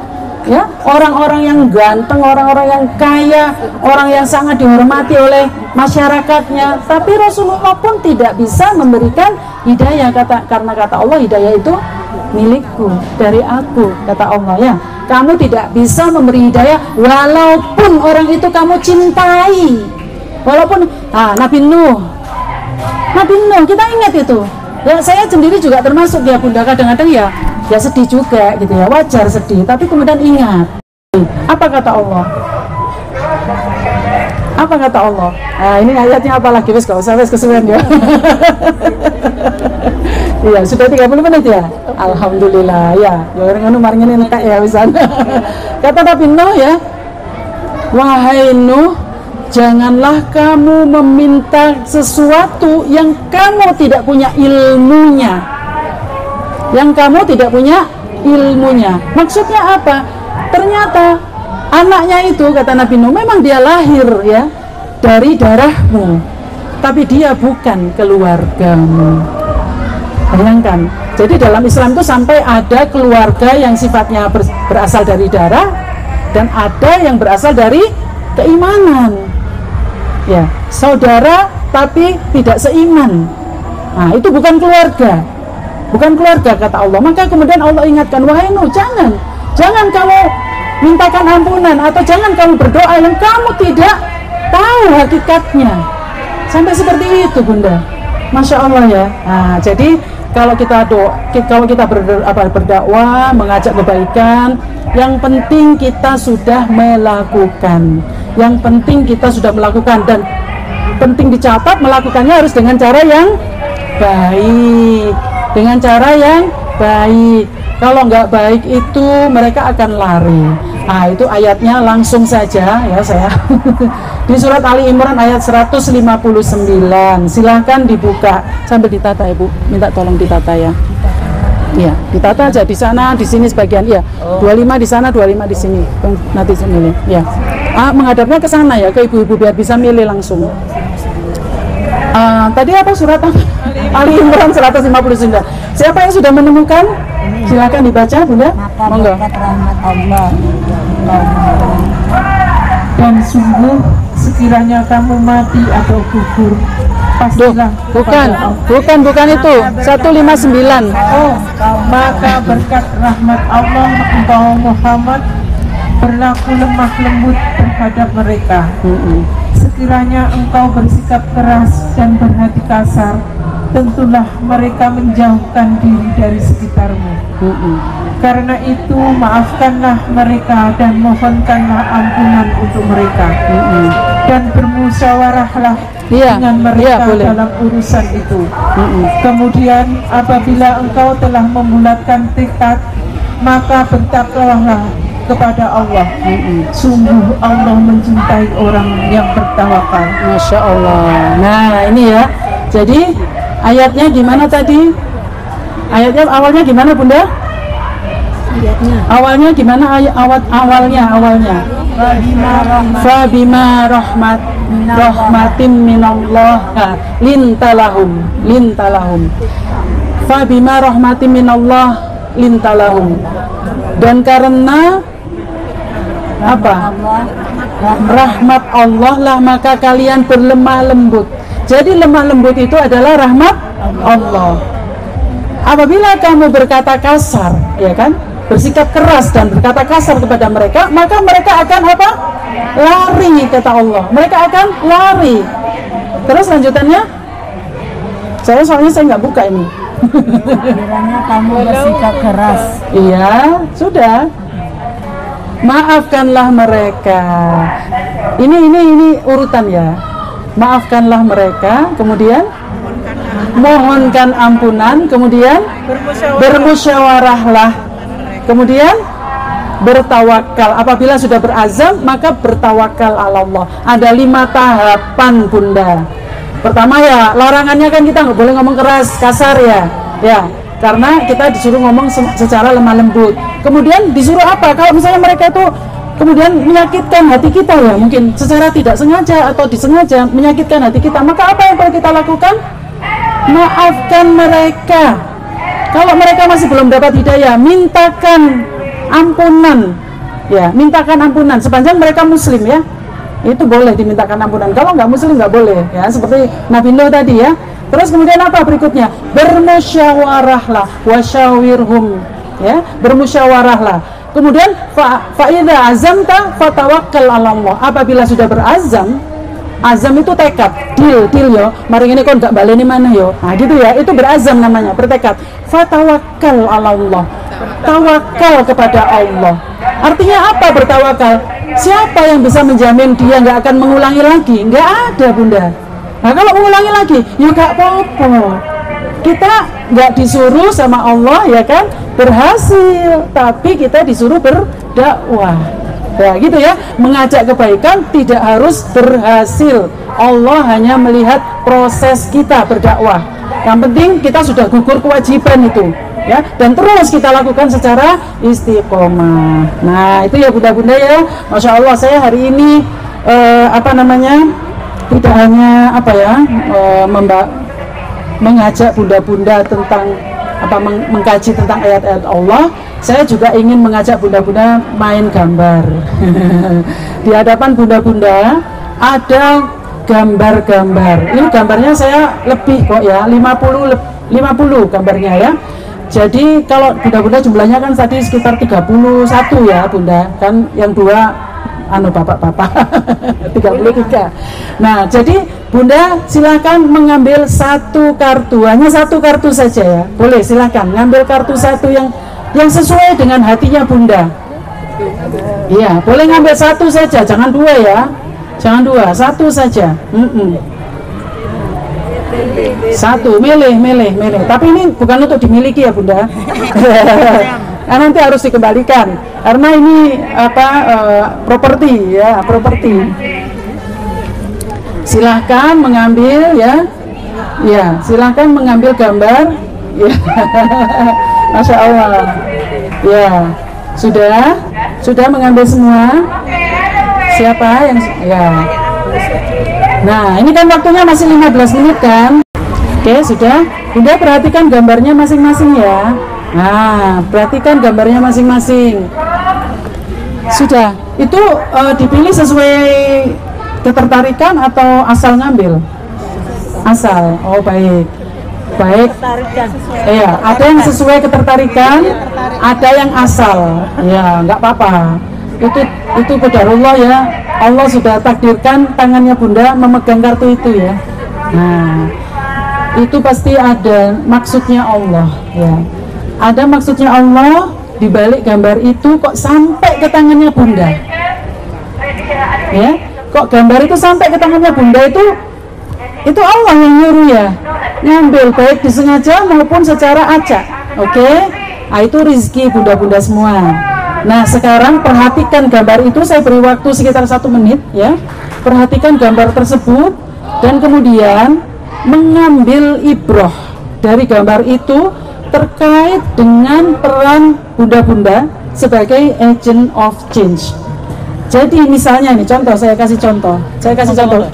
Speaker 1: Ya, orang-orang yang ganteng, orang-orang yang kaya, orang yang sangat dihormati oleh masyarakatnya. Tapi Rasulullah pun tidak bisa memberikan hidayah, karena kata Allah, hidayah itu milikku, dari aku, kata Allah ya. Kamu tidak bisa memberi hidayah walaupun orang itu kamu cintai. Walaupun Nabi Nuh kita ingat itu. Ya, saya sendiri juga termasuk ya Bunda, kadang-kadang ya sedih juga gitu ya, wajar sedih, tapi kemudian ingat apa kata Allah. Apa kata Allah? Nah, ini ayatnya apa lagi? Wes gak usah, wes kesuwen ya. Iya, sudah 30 menit ya. Alhamdulillah ya. Ya orang anu maring ngene entek ya wisan. Kata Nabi Nuh ya, wahai Nuh, janganlah kamu meminta sesuatu yang kamu tidak punya ilmunya. Yang kamu tidak punya ilmunya. Maksudnya apa? Ternyata anaknya itu, kata Nabi Nuh, memang dia lahir ya dari darahmu, tapi dia bukan keluargamu. Bayangkan. Jadi dalam Islam itu sampai ada keluarga yang sifatnya berasal dari darah dan ada yang berasal dari keimanan. Ya, saudara tapi tidak seiman. Nah, itu bukan keluarga. Bukan keluarga, kata Allah. Maka kemudian Allah ingatkan, wahai Nuh, jangan kamu mintakan ampunan, atau jangan kamu berdoa yang kamu tidak tahu hakikatnya. Sampai seperti itu, Bunda. Masya Allah ya. Nah, jadi kalau kita berdakwah, mengajak kebaikan, yang penting kita sudah melakukan. Yang penting kita sudah melakukan, dan penting dicatat melakukannya harus dengan cara yang baik. Dengan cara yang baik. Kalau nggak baik itu mereka akan lari. Nah, itu ayatnya langsung saja ya saya. Di surat Ali Imran ayat 159. Silahkan dibuka sambil ditata Ibu. Minta tolong ditata ya. Iya, ditata aja di sana, di sini sebagian. Iya, 25 di sana, 25 di sini. Nanti milih. Ya. Menghadapnya ke sana ya, ke ibu-ibu biar bisa milih langsung. Tadi apa surat apa? Ali Imran 159. Siapa yang sudah menemukan? Silakan dibaca, Bunda. Monggo.
Speaker 2: Allah. Dan sungguh sekiranya kamu mati atau gugur, pastilah bukan itu 159.
Speaker 4: Maka berkat rahmat Allah engkau Muhammad berlaku lemah lembut terhadap mereka. Sekiranya engkau bersikap keras dan berhati kasar, tentulah mereka menjauhkan diri dari sekitarmu. Karena itu maafkanlah mereka dan mohonkanlah ampunan untuk mereka. Dan bermusyawarahlah dengan mereka dalam urusan itu. Kemudian apabila engkau telah membulatkan tekad, maka bertakwalah kepada Allah. Sungguh Allah mencintai orang yang bertawakal.
Speaker 1: Masya Allah. Nah ini ya. Jadi ayatnya gimana tadi? Ayatnya awalnya gimana, Bunda? Awalnya gimana? Awalnya Fabima rahmatin minallah lintalahum. Fabima rahmatin minallah lintalahum. Dan karena apa? Rahmat Allah lah maka kalian berlemah lembut. Jadi lemah lembut itu adalah rahmat Allah. Apabila kamu berkata kasar, ya kan, bersikap keras dan berkata kasar kepada mereka, maka mereka akan apa? Lari, kata Allah. Mereka akan lari. Terus lanjutannya? Soalnya saya nggak buka ini.
Speaker 3: Kiranya kamu bersikap keras.
Speaker 1: Iya, sudah. Maafkanlah mereka. Ini urutan ya. Maafkanlah mereka, kemudian mohonkan ampunan, kemudian bermusyawarahlah, kemudian bertawakal. Apabila sudah berazam, maka bertawakal ala Allah. Ada 5 tahapan, Bunda. Pertama ya, larangannya kan kita nggak boleh ngomong keras, kasar ya, karena kita disuruh ngomong secara lemah lembut. Kemudian disuruh apa? Kalau misalnya mereka itu kemudian menyakitkan hati kita ya, mungkin secara tidak sengaja atau disengaja menyakitkan hati kita, maka apa yang perlu kita lakukan? Maafkan mereka. Kalau mereka masih belum dapat hidayah, mintakan ampunan ya, mintakan ampunan sepanjang mereka muslim ya, itu boleh dimintakan ampunan. Kalau nggak muslim nggak boleh ya, seperti Nabi Nuh tadi ya. Terus kemudian apa berikutnya? Bermusyawarahlah, wasyawirhum ya, bermusyawarahlah. Kemudian fa'idha azamta fatawakkal 'ala Allah. Apabila sudah berazam, azam itu tekad, deal yo. Mari ini kon gak baleni mana yo. Nah gitu ya, itu berazam namanya, bertekad. Fatawakkal 'ala Allah. Tawakal kepada Allah. Artinya apa bertawakal? Siapa yang bisa menjamin dia nggak akan mengulangi lagi? Nggak ada, Bunda. Nah kalau mengulangi lagi, ya nggak apa-apa. Kita nggak disuruh sama Allah ya kan berhasil, tapi kita disuruh berdakwah. Ya gitu ya, mengajak kebaikan tidak harus berhasil. Allah hanya melihat proses kita berdakwah. Yang penting kita sudah gugur kewajiban itu ya, dan terus kita lakukan secara istiqomah. Nah itu ya bunda-bunda ya, Masya Allah saya hari ini tidak hanya mengajak bunda-bunda tentang mengkaji tentang ayat-ayat Allah, saya juga ingin mengajak bunda-bunda main gambar. Di hadapan bunda-bunda ada gambar-gambar. Ini gambarnya saya lebih kok ya, 50 gambarnya ya. Jadi kalau bunda-bunda jumlahnya kan tadi sekitar 31 ya bunda, kan yang 2 bapak-bapak 33. Nah jadi bunda silakan mengambil 1 kartu, hanya 1 kartu saja ya, boleh silakan ngambil kartu 1 yang sesuai dengan hatinya bunda. Iya boleh ngambil 1 saja, jangan 2 ya, jangan 2, 1 saja. 1 milih. Tapi ini bukan untuk dimiliki ya bunda. Nanti harus dikembalikan karena ini properti ya, properti. Silahkan mengambil ya, silahkan mengambil gambar ya. Masya Allah ya, sudah mengambil semua. Siapa yang ya? Nah ini kan waktunya masih 15 menit kan. Oke sudah, bunda perhatikan gambarnya masing-masing ya. Nah, perhatikan gambarnya masing-masing. Sudah, itu dipilih sesuai ketertarikan atau asal ngambil? Asal. Oh, baik. Iya, ada yang sesuai ketertarikan, ada yang asal. Ya, nggak apa-apa. Itu qadarullah ya. Allah sudah takdirkan tangannya bunda memegang kartu itu ya. Nah, itu pasti ada maksudnya Allah ya. Ada maksudnya Allah di balik gambar itu kok sampai ke tangannya bunda ya, kok gambar itu sampai ke tangannya bunda itu Allah yang nyuruh ya, ngambil baik disengaja maupun secara acak. Oke? Nah itu rizki bunda-bunda semua. Nah sekarang perhatikan gambar itu, saya beri waktu sekitar 1 menit ya, perhatikan gambar tersebut dan kemudian mengambil ibroh dari gambar itu terkait dengan peran bunda-bunda sebagai agent of change. Jadi misalnya nih contoh, saya kasih contoh.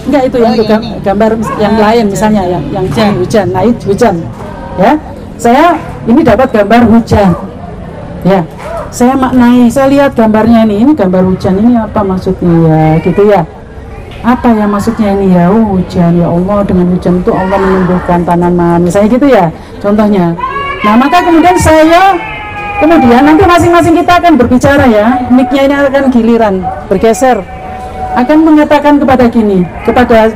Speaker 1: Enggak itu yang gambar yang lain misalnya yang hujan, naik hujan. Ya. Saya ini dapat gambar hujan. Ya. Saya maknai, saya lihat gambarnya ini gambar hujan, ini apa maksudnya ya, gitu ya. Apa ya maksudnya ini ya? Oh, hujan, ya Allah, dengan hujan itu Allah menumbuhkan tanaman. Misalnya gitu ya, contohnya. Nah, maka kemudian nanti masing-masing kita akan berbicara ya. Mic-nya ini akan giliran, bergeser. Akan mengatakan kepada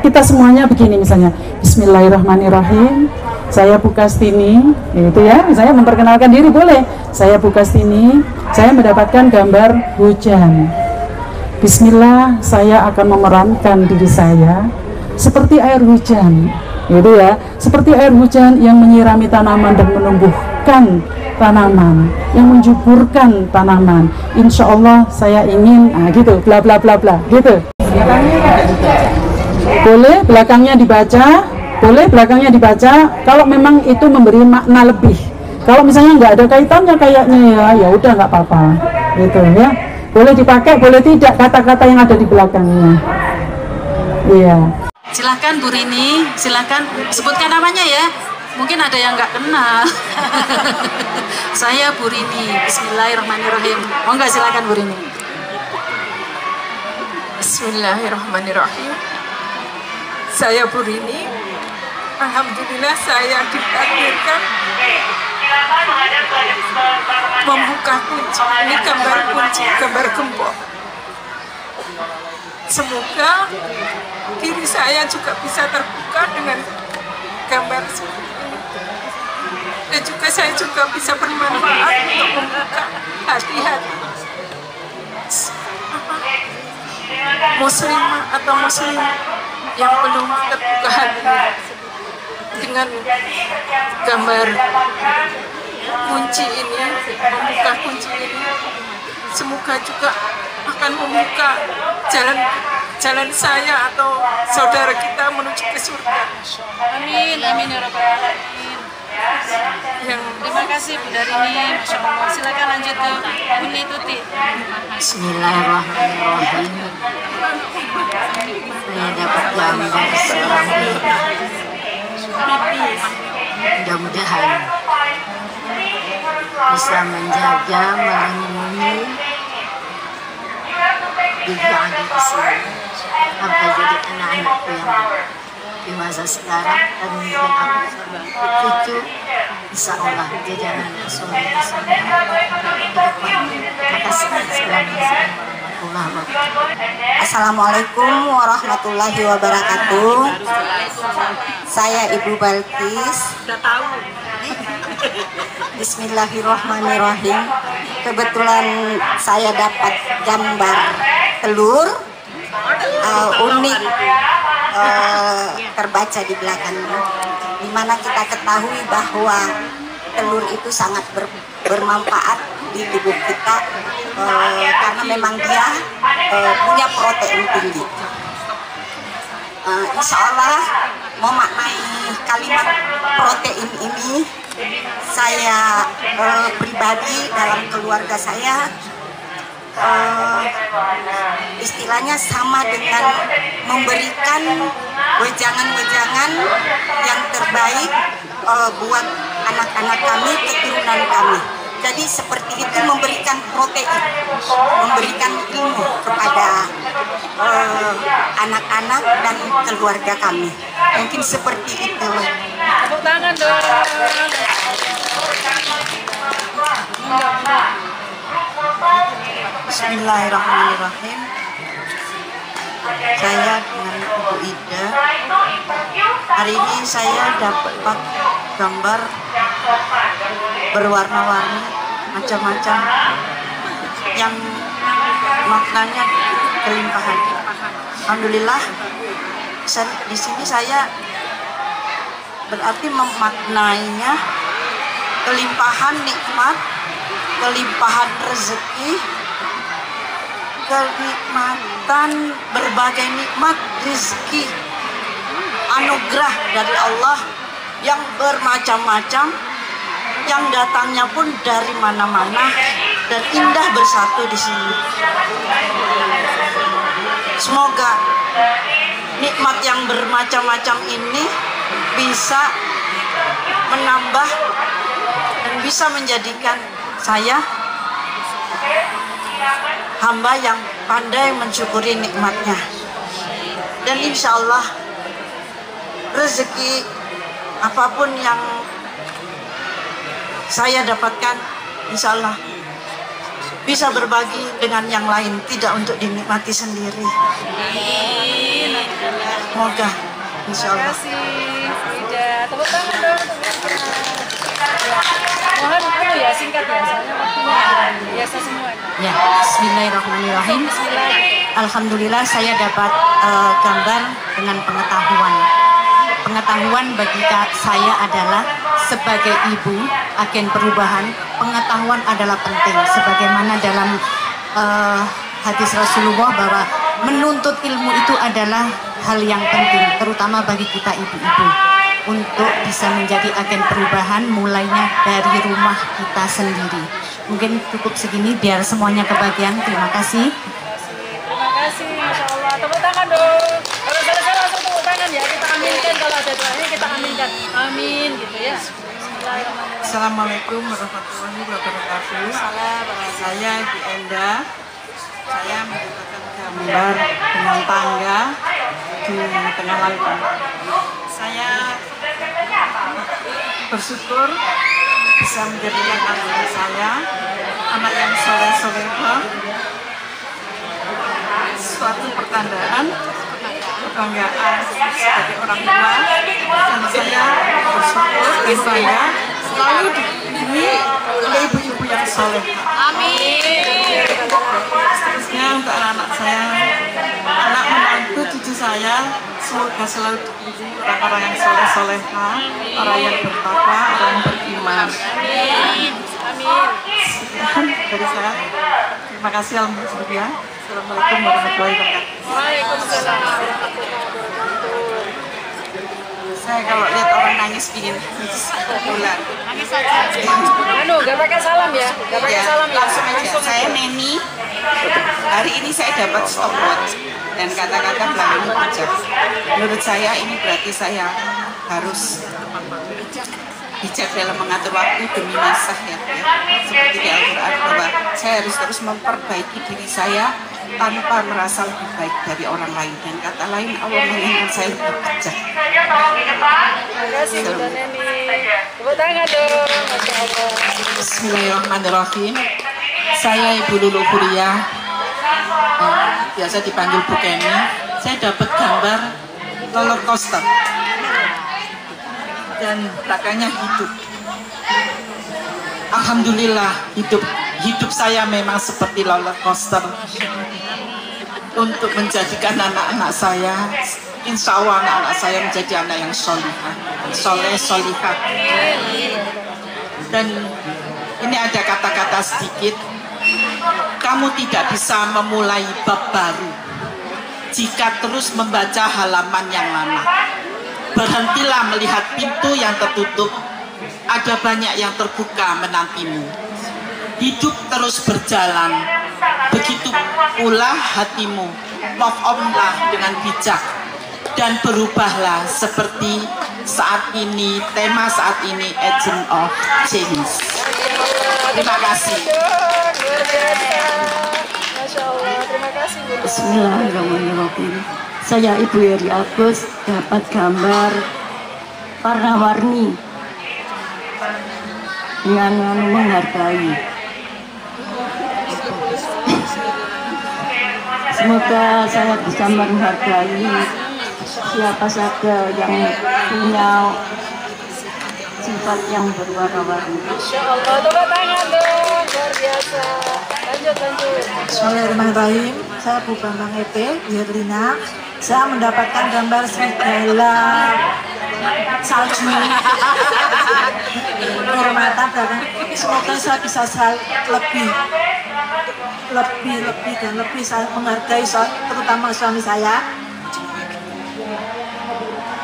Speaker 1: kita semuanya begini misalnya. Bismillahirrahmanirrahim. Saya Bukastini, itu ya, saya memperkenalkan diri boleh. Saya Bukastini, saya mendapatkan gambar hujan. Bismillah, saya akan memerankan diri saya seperti air hujan, gitu ya, seperti air hujan yang menyirami tanaman dan menumbuhkan tanaman, yang menjuburkan tanaman. Insya Allah saya ingin, gitu, bla bla bla bla, gitu. Boleh belakangnya dibaca, kalau memang itu memberi makna lebih. Kalau misalnya nggak ada kaitannya kayaknya ya udah nggak apa-apa, gitu ya. Boleh dipakai, boleh tidak kata-kata yang ada di belakangnya. Iya. Silakan Bu Rini, silakan sebutkan namanya ya. Mungkin ada yang nggak kenal. Saya Bu Rini. Bismillahirrahmanirrahim. Oh enggak, silakan Bu Rini.
Speaker 4: Bismillahirrahmanirrahim. Saya Bu Rini. Alhamdulillah saya ditakdirkan membuka kunci. Ini gambar kunci, gambar gembok. Semoga diri saya juga bisa terbuka dengan gambar seperti ini. Dan juga saya juga bisa bermanfaat untuk membuka hati-hati muslimah atau muslim yang belum terbuka hatinya dengan gambar kunci ini, membuka kunci ini. Semoga juga akan membuka jalan saya atau saudara kita menuju ke surga.
Speaker 1: Amin, amin ya rabbal alamin. Terima kasih Bu Darini, Masya Allah. Silakan lanjut ke Buni Tuti.
Speaker 3: Bismillahirrahmanirrahim. Saya dapat gambar seorang mudah-mudahan bisa menjaga, melindungi diri adik Islam sampai jadi anak-anakku yang di masa sekarang dan mungkin aku cucu insya Allah jajanan Rasulullah SAW. Terima kasih. Assalamualaikum warahmatullahi wabarakatuh. Saya Ibu Balkis. Bismillahirrahmanirrahim. Kebetulan saya dapat gambar telur unik terbaca di belakangnya, dimana kita ketahui bahwa telur itu sangat bermanfaat di tubuh kita karena memang dia punya protein tinggi. Insya Allah memaknai kalimat protein ini, saya pribadi dalam keluarga saya istilahnya sama dengan memberikan wejangan-wejangan yang terbaik buat anak-anak kami, keturunan kami. Jadi seperti itu, memberikan protein, memberikan ilmu kepada anak-anak dan keluarga kami. Mungkin seperti itu.
Speaker 1: Tepuk tangan dong.
Speaker 3: Bismillahirrahmanirrahim. Saya dengan Ibu Ida. Hari ini saya dapat gambar berwarna-warni macam-macam yang maknanya kelimpahan. Alhamdulillah, di sini saya berarti memaknainya kelimpahan nikmat, kelimpahan rezeki, kenikmatan berbagai nikmat rezeki, anugerah dari Allah yang bermacam-macam, yang datangnya pun dari mana-mana, dan indah bersatu di sini. Semoga nikmat yang bermacam-macam ini bisa menambah dan bisa menjadikan saya hamba yang pandai mensyukuri nikmatnya. Dan insya Allah rezeki apapun yang saya dapatkan, insya Allah bisa berbagi dengan yang lain, tidak untuk dinikmati sendiri. Semoga, insya Allah.
Speaker 1: Terima kasih, Frida. Tepuk tangan dong untuk Frida. Mohon ya singkat ya, soalnya waktunya biasa semuanya.
Speaker 3: Ya, Bismillahirrahmanirrahim. Alhamdulillah saya dapat gambar dengan pengetahuan. Pengetahuan bagi saya adalah sebagai ibu, agen perubahan, pengetahuan adalah penting. Sebagaimana dalam hadis Rasulullah bahwa menuntut ilmu itu adalah hal yang penting, terutama bagi kita ibu-ibu, untuk bisa menjadi agen perubahan mulainya dari rumah kita sendiri. Mungkin cukup segini biar semuanya kebagian. Terima kasih.
Speaker 1: Terima kasih, Masya Allah. Tepuk tangan dong. Kalau selesai langsung tepuk tangan ya. Kita aminkan, kalau ada doanya kita aminkan. Amin gitu ya.
Speaker 5: Assalamualaikum warahmatullahi wabarakatuh. Saya Ibu Enda. Saya mendapatkan gambar dengan tangga di tengah lautan. Saya bersyukur bisa menjadikan anak saya anak yang soleh-solehah, suatu pertandaan kebanggaan sebagai orang tua, dan saya bersyukur dan bangga selalu dibimbing oleh ibu-ibu yang soleh. Amin. Seterusnya untuk anak-anak saya, anak menantu cucu saya, semoga selalu dibimbing orang-orang yang soleh-solehah, orang yang bertakwa, orang yang beriman. Amin. Amin. Sekian dari saya. Terima kasih alhamdulillah. Assalamualaikum warahmatullahi wabarakatuh.
Speaker 1: Waalaikumsalam.
Speaker 5: Saya kalau lihat orang nangis pingin bulan.
Speaker 1: Nangis saja. Gak pakai salam ya? Gak pakai salam ya?
Speaker 5: Langsung aja. Saya Neni. Hari ini saya dapat stopwatch dan kata-kata belakang bijak. Menurut saya ini berarti saya harus bijak dalam mengatur waktu demi masa ya. Seperti di Al-Quran bahwa saya harus terus memperbaiki diri saya tanpa merasa lebih baik dari orang lain, dan kata lain Allah menginginkan saya lebih bijak.
Speaker 1: Terima kasih Bunda Neni. Tepuk tangan dong. Masya Allah.
Speaker 5: Bismillahirrahmanirrahim. Saya Ibu Lulu Huria, biasa dipanggil Bu Kemi. Saya dapat gambar roller coaster dan belakangnya hidup. Alhamdulillah hidup saya memang seperti roller coaster untuk menjadikan anak-anak saya, insya Allah anak-anak saya menjadi anak yang soleh-solihah. Dan ini ada kata-kata sedikit, kamu tidak bisa memulai bab baru jika terus membaca halaman yang lama. Berhentilah melihat pintu yang tertutup, ada banyak yang terbuka menantimu. Hidup terus berjalan, begitu pula hatimu. Move on-lah dengan bijak dan berubahlah seperti saat ini, tema saat ini, Agent of Change. Terima kasih.
Speaker 1: Luar biasa. Masya Allah. Terima kasih Bu.
Speaker 6: Bismillahirrahmanirrahim. Saya Ibu Yeri Agus dapat gambar warna-warni dengan menghargai. Semoga saya bisa menghargai siapa saja yang punya sifat yang berwarna-warni.
Speaker 1: Masya Allah. Tepuk tangan dong. Luar biasa. Lanjut.
Speaker 2: Bismillahirrahmahirrahim. Saya Bu Bambang Epe, Yerlina. Saya mendapatkan gambar serigala salju kehormatan, dan semoga saya bisa lebih saya menghargai terutama suami saya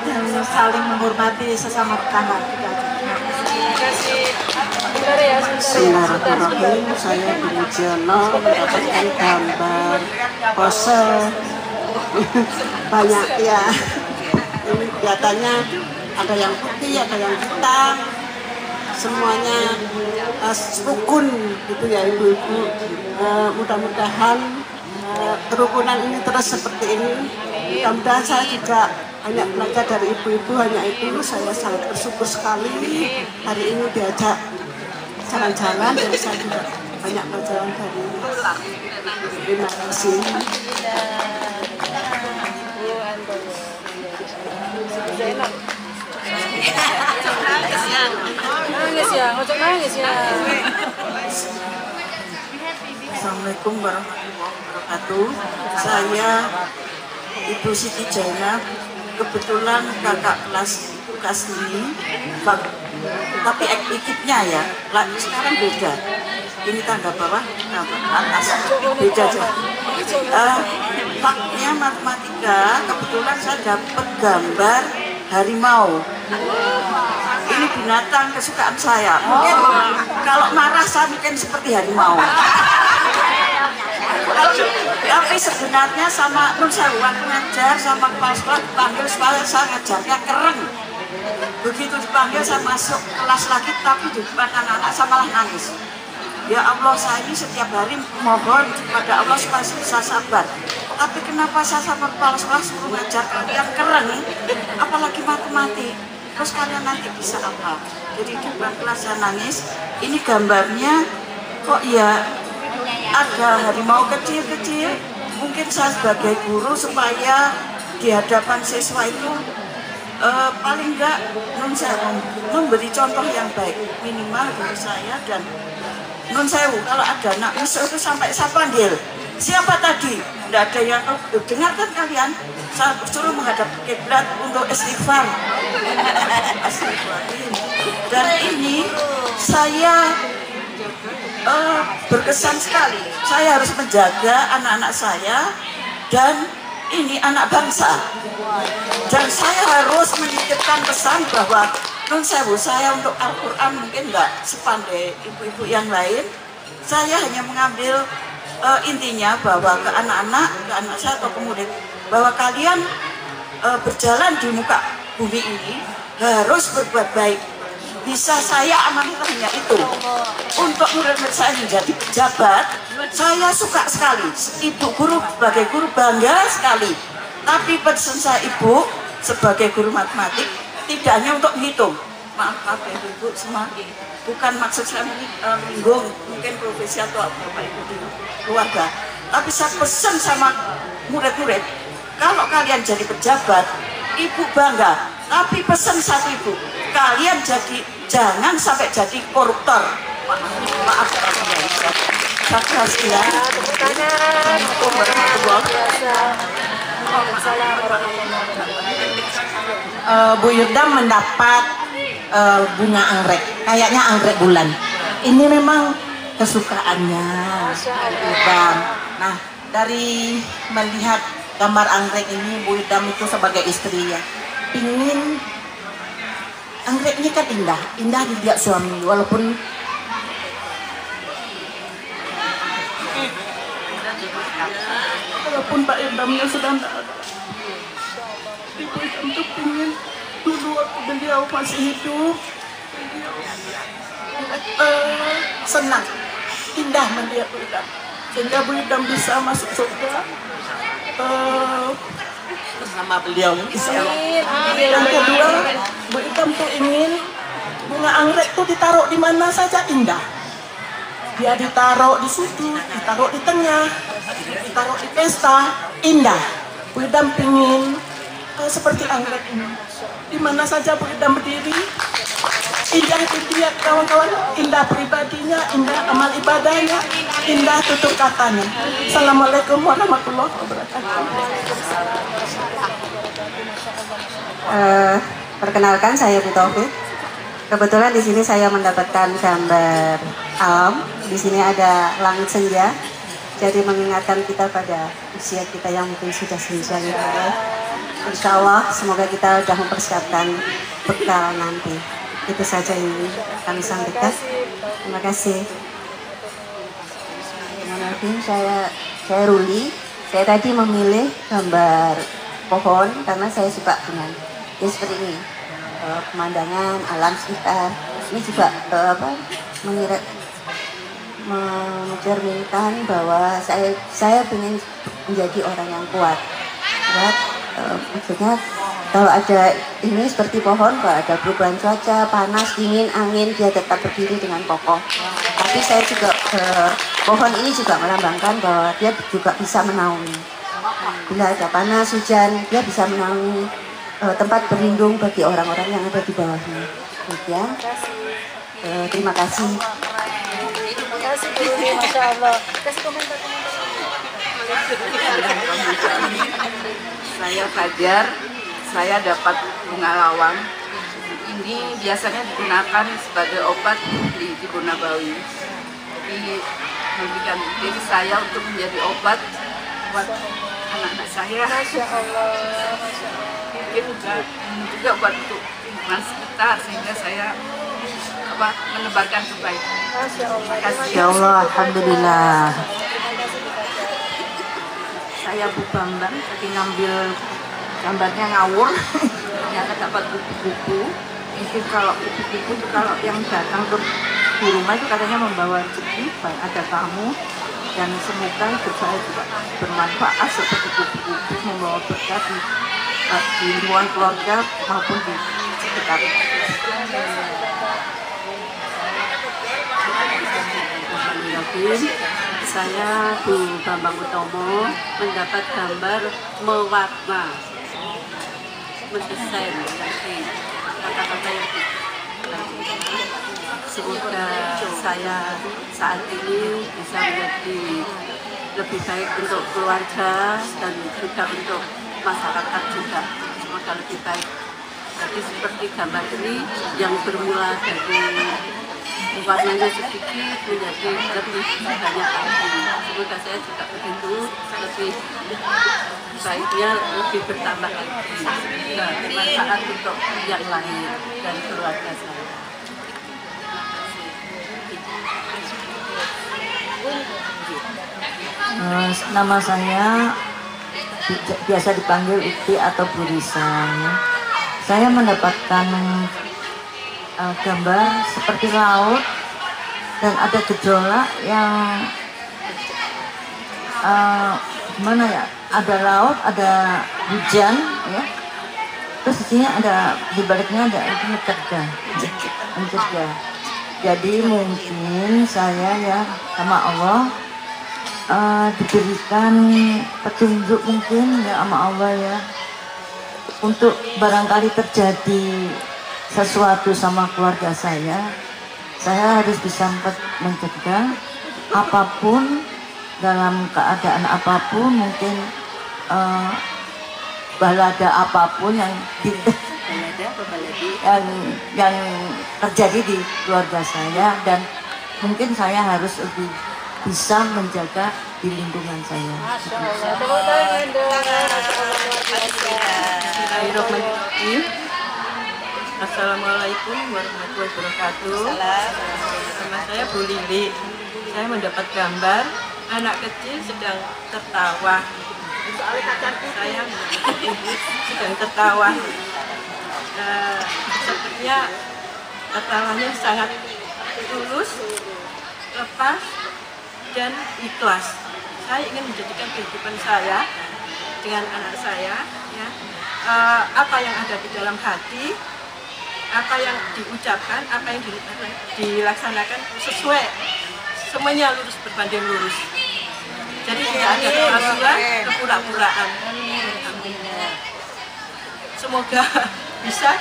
Speaker 2: dan saling menghormati sesama tetangga.
Speaker 1: Terima kasih.
Speaker 6: Bismillahirrahmanirrahim. Saya di Mujiono mendapatkan gambar pose banyak ya. Ini kelihatannya ada yang putih, ada yang hitam, semuanya rukun gitu ya ibu-ibu. Mudah-mudahan kerukunan ini terus seperti ini. Mudah-mudahan saya juga banyak belajar dari ibu-ibu. Hanya itu saya sangat bersyukur sekali hari ini diajak jalan-jalan, dan saya juga banyak pelajaran dari terima kasih.
Speaker 1: Nangis ya, ngocok nangis ya.
Speaker 6: Assalamualaikum warahmatullahi wabarakatuh. Saya Ibu Siti Jaina, kebetulan kakak kelas Ibu Kasni, tapi ekipnya ya, sekarang beda. Ini tangga bawah, tangga atas, beda aja. Faknya matematika, kebetulan saya dapat gambar harimau. Ini binatang kesukaan saya. Mungkin kalau marah saya mungkin seperti harimau. Tapi sebenarnya sama Nun Sewu aku ngajar sama kepala sekolah dipanggil saya ngajarnya keren. Begitu dipanggil saya masuk kelas lagi, tapi di depan anak-anak saya malah nangis. Ya Allah, saya ini setiap hari mohon kepada Allah supaya bisa sabar. Tapi kenapa saya sama kepala sekolah suruh ngajar kalian keren, apalagi matematik? Terus kalian nanti bisa apa? Jadi di depan kelas saya nangis. Ini gambarnya kok ya ada harimau kecil-kecil. Mungkin saya sebagai guru supaya di hadapan siswa itu paling enggak Nun Sewu memberi contoh yang baik minimal dari saya. Dan Nun Sewu kalau ada anak musuh itu sampai saya panggil, siapa tadi? Tidak ada yang dengarkan kalian. Saya suruh menghadap kiblat untuk istighfar. Dan ini saya berkesan sekali. Saya harus menjaga anak-anak saya, dan ini anak bangsa. Dan saya harus menitipkan pesan bahwa Nun Sewu, saya untuk Al-Quran mungkin nggak sepandai ibu-ibu yang lain. Saya hanya mengambil intinya bahwa ke anak-anak, ke anak saya atau ke murid, bahwa kalian berjalan di muka bumi ini harus berbuat baik. Bisa saya amankan hanya itu. Untuk murid-murid saya menjadi pejabat, saya suka sekali. Ibu guru sebagai guru bangga sekali. Tapi pesan saya ibu sebagai guru matematik tidak hanya untuk menghitung. Maaf ibu semua, bukan maksud saya menyinggung mungkin profesi atau bapak ibu di keluarga. Tapi saya pesan sama murid-murid, kalau kalian jadi pejabat, ibu bangga. Tapi pesan satu ibu, kalian jangan sampai jadi koruptor. Maaf saya sekian.
Speaker 2: Bu Yudha mendapat bunga anggrek, kayaknya anggrek bulan. Ini memang kesukaannya Yudha. Nah, dari melihat gambar anggrek ini, Bu Yudha itu sebagai istri ya, ingin anggrek ini kan indah dilihat suami, walaupun Pak Idamnya sudah tidak ada. Ibu Idam tuh ingin dulu waktu beliau masih hidup, senang, indah melihat Bu Idam, sehingga Bu Idam bisa masuk surga bersama beliau. Yang kedua, Bu Idam tuh ingin bunga anggrek tuh ditaruh di mana saja indah. Dia ditaruh di situ, ditaruh di tengah, ditaruh di pesta, indah. Bu Idam pingin seperti anggrek ini. Di mana saja Bu Idam berdiri, indah dilihat kawan-kawan, indah pribadinya, indah amal ibadahnya, indah tutur katanya. Assalamualaikum warahmatullahi wabarakatuh.
Speaker 7: Perkenalkan, saya Bu Taufik. Kebetulan di sini saya mendapatkan gambar alam. Di sini ada langit senja. Jadi mengingatkan kita pada usia kita yang mungkin sudah senja gitu ya. Insya Allah semoga kita sudah mempersiapkan bekal nanti. Itu saja yang kami sampaikan. Terima kasih. Saya Ruli. Saya tadi memilih gambar pohon karena saya suka dengan ya seperti ini, pemandangan alam sekitar. Ini juga mencerminkan bahwa saya ingin menjadi orang yang kuat. Maksudnya kalau ada ini seperti pohon, kalau ada perubahan cuaca, panas, dingin, angin, dia tetap berdiri dengan kokoh. Tapi saya juga pohon ini juga melambangkan bahwa dia juga bisa menaungi. Bila ada panas, hujan, dia bisa menaungi tempat berlindung bagi orang-orang yang ada di bawahnya. Demikian. Terima kasih.
Speaker 1: Terima kasih Bu Ruli, Masya Allah. Kasih komentar-komentar.
Speaker 8: Saya Fajar, saya dapat bunga lawang. Ini biasanya digunakan sebagai obat di Ibu Nabawi. Jadi memberikan diri saya untuk menjadi obat buat anak-anak saya.
Speaker 1: Masya Allah, Masya Allah.
Speaker 8: Mungkin juga buat untuk lingkungan sekitar, sehingga saya menebarkan kebaikan.
Speaker 1: Masya Allah.
Speaker 2: Ya Allah, Alhamdulillah.
Speaker 8: Saya Bu Bambang, tadi ngambil gambarnya ngawur. Ternyata dapat buku-buku. Mungkin kalau buku-buku itu kalau yang datang ke di rumah itu katanya membawa rezeki, ada tamu. Dan semoga hidup saya juga bermanfaat seperti buku-buku, membawa berkah di lingkungan keluarga maupun di sekitar.
Speaker 9: Saya Bu Bambang Utomo mendapat gambar mewarna, mendesain kata-kata yang semoga saya saat ini bisa menjadi lebih baik untuk keluarga dan juga untuk masyarakat juga, semoga lebih baik. Jadi seperti gambar ini yang bermula dari warnanya sedikit menjadi lebih banyak lagi. Semoga saya juga begitu, lebih baiknya lebih bertambah lagi, bermanfaat untuk yang lain dan keluarga saya.
Speaker 2: Nama saya biasa dipanggil Uti atau Bu Risa. Saya mendapatkan gambar seperti laut dan ada gejolak yang gimana ya, ada laut, ada hujan ya, terus di sini ada, di baliknya ada itu mencegah. Jadi mungkin saya ya sama Allah diberikan petunjuk mungkin ya sama Allah ya, untuk barangkali terjadi sesuatu sama keluarga saya harus bisa mencegah apapun, dalam keadaan apapun, mungkin balada apapun yang terjadi di keluarga saya, dan mungkin saya harus lebih bisa menjaga di lingkungan saya.
Speaker 10: Assalamualaikum warahmatullahi wabarakatuh. Nama saya Bu Lili. Saya mendapat gambar anak kecil sedang tertawa. Saya sedang tertawa. Sepertinya tertawanya sangat tulus, lepas, dan ikhlas. Saya ingin menjadikan kehidupan saya dengan anak saya, ya, apa yang ada di dalam hati, apa yang diucapkan, apa yang dilaksanakan sesuai, semuanya lurus berbanding lurus. Jadi tidak ada kepalsuan, kepura-puraan. Semoga bisa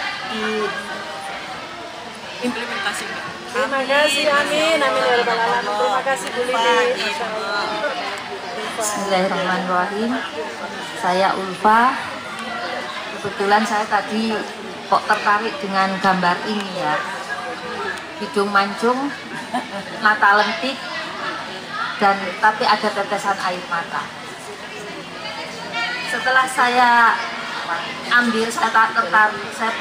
Speaker 10: diimplementasikan.
Speaker 1: Terima kasih, amin, amin ya rabbal alamin. Terima kasih Bu Lili.
Speaker 11: Bismillahirrahmanirrahim. Saya Ulfa. Kebetulan saya tadi kok tertarik dengan gambar ini ya. Hidung mancung, mata lentik, dan tapi ada tetesan air mata. Setelah saya ambil, saya tertarik, saya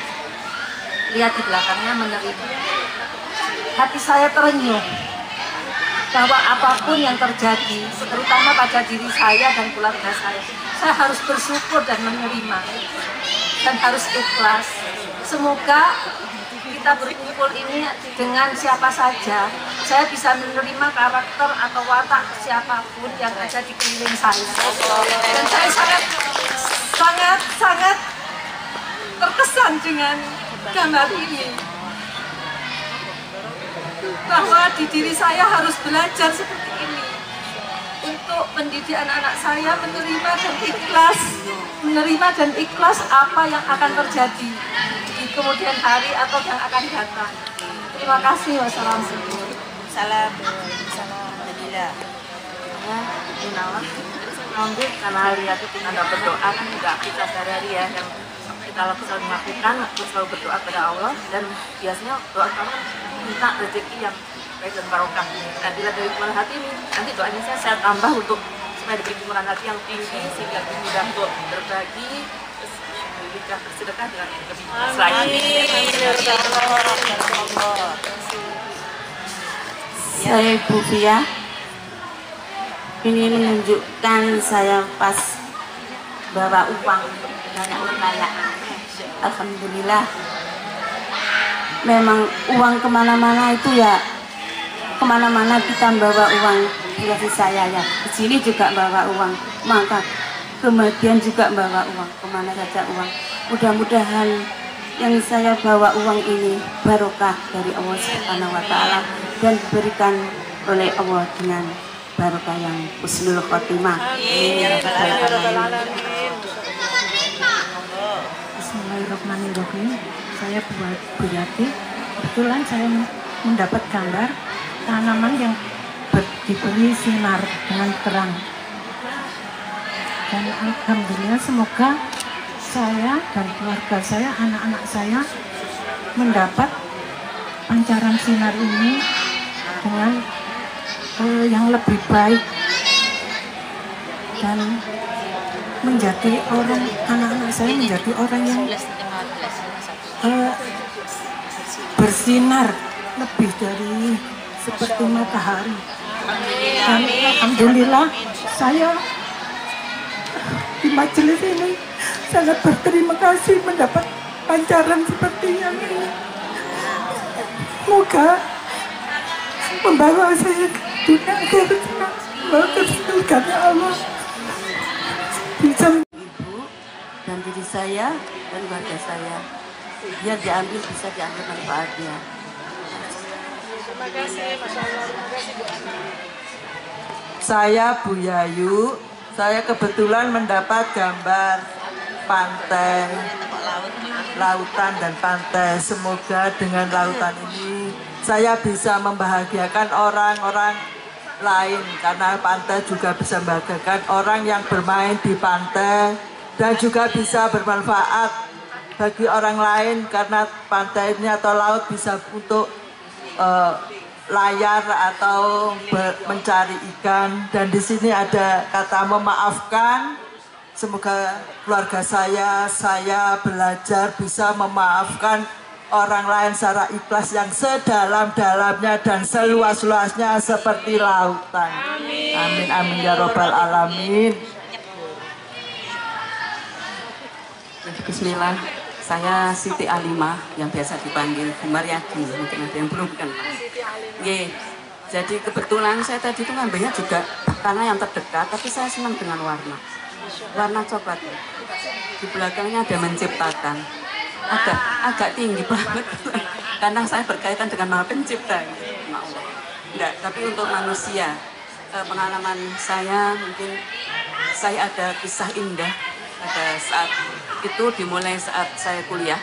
Speaker 11: lihat di belakangnya menerima. Hati saya terenyuh bahwa apapun yang terjadi, terutama pada diri saya dan keluarga saya harus bersyukur dan menerima dan harus ikhlas. Semoga kita berkumpul ini dengan siapa saja, saya bisa menerima karakter atau watak siapapun yang ada di keliling saya. Dan saya sangat terkesan dengan gambar ini, bahwa di diri saya harus belajar seperti ini untuk mendidik anak-anak saya menerima dan ikhlas apa yang akan terjadi di kemudian hari atau yang akan datang. Terima kasih. Wassalamualaikum.
Speaker 8: Salam. Alhamdulillah. Karena lihat itu tanda berdoa kan juga kita sadari ya, dan kita selalu melakukan, selalu berdoa kepada Allah, dan biasanya doa kamu minta rezeki yang baik dan barokah. Dan bila dari murah hati ini, nanti doanya saya tambah untuk supaya diberi murah hati yang tinggi sehingga lebih mudah untuk berbagi, terus bersedekah dengan lebih lagi.
Speaker 2: Saya Ibu Fia, ini menunjukkan saya pas bawa uang banyak. Alhamdulillah. Memang uang kemana-mana itu ya, kemana-mana kita bawa uang. Seperti saya ya, di sini juga bawa uang, maka kemudian juga bawa uang, kemana saja uang. Mudah-mudahan yang saya bawa uang ini barokah dari Allah Subhanahu wa Ta'ala dan diberikan oleh Allah dengan barokah yang husnul khotimah.
Speaker 12: Bismillahirrahmanirrahim. Saya Bu Yati. Kebetulan saya mendapat gambar tanaman yang diberi sinar dengan terang. Dan alhamdulillah, semoga saya dan keluarga saya, anak-anak saya mendapat pancaran sinar ini dengan yang lebih baik dan menjadi orang, anak-anak saya menjadi orang yang bersinar lebih dari seperti matahari. Dan alhamdulillah saya di majelis ini sangat berterima kasih mendapat pancaran seperti yang ini. Semoga membawa saya ke dunia akhirat, membawa ke surganya Allah. Bisa
Speaker 13: ibu dan diri saya dan keluarga saya, biar diambil, bisa diambil manfaatnya.
Speaker 10: Terima kasih, Masya Allah. Terima kasih, Bu Ani.
Speaker 14: Saya Bu Yayu, saya kebetulan mendapat gambar pantai, lautan dan pantai. Semoga dengan lautan ini saya bisa membahagiakan orang-orang lain, karena pantai juga bisa membahagiakan orang yang bermain di pantai dan juga bisa bermanfaat bagi orang lain, karena pantai ini atau laut bisa untuk layar atau mencari ikan. Dan di sini ada kata memaafkan. Semoga keluarga saya belajar bisa memaafkan orang lain secara ikhlas yang sedalam-dalamnya dan seluas-luasnya seperti lautan. Amin amin ya robbal alamin.
Speaker 13: Bismillah, saya Siti Alimah yang biasa dipanggil Bu Maryadi, mungkin ada yang belum kan Pak. Jadi kebetulan saya tadi itu ngambilnya juga tanah yang terdekat, tapi saya senang dengan warna coklat. Di belakangnya ada menciptakan, agak tinggi banget karena saya berkaitan dengan Maha Pencipta. Enggak, tapi untuk manusia, pengalaman saya mungkin saya ada kisah indah pada saat itu, dimulai saat saya kuliah.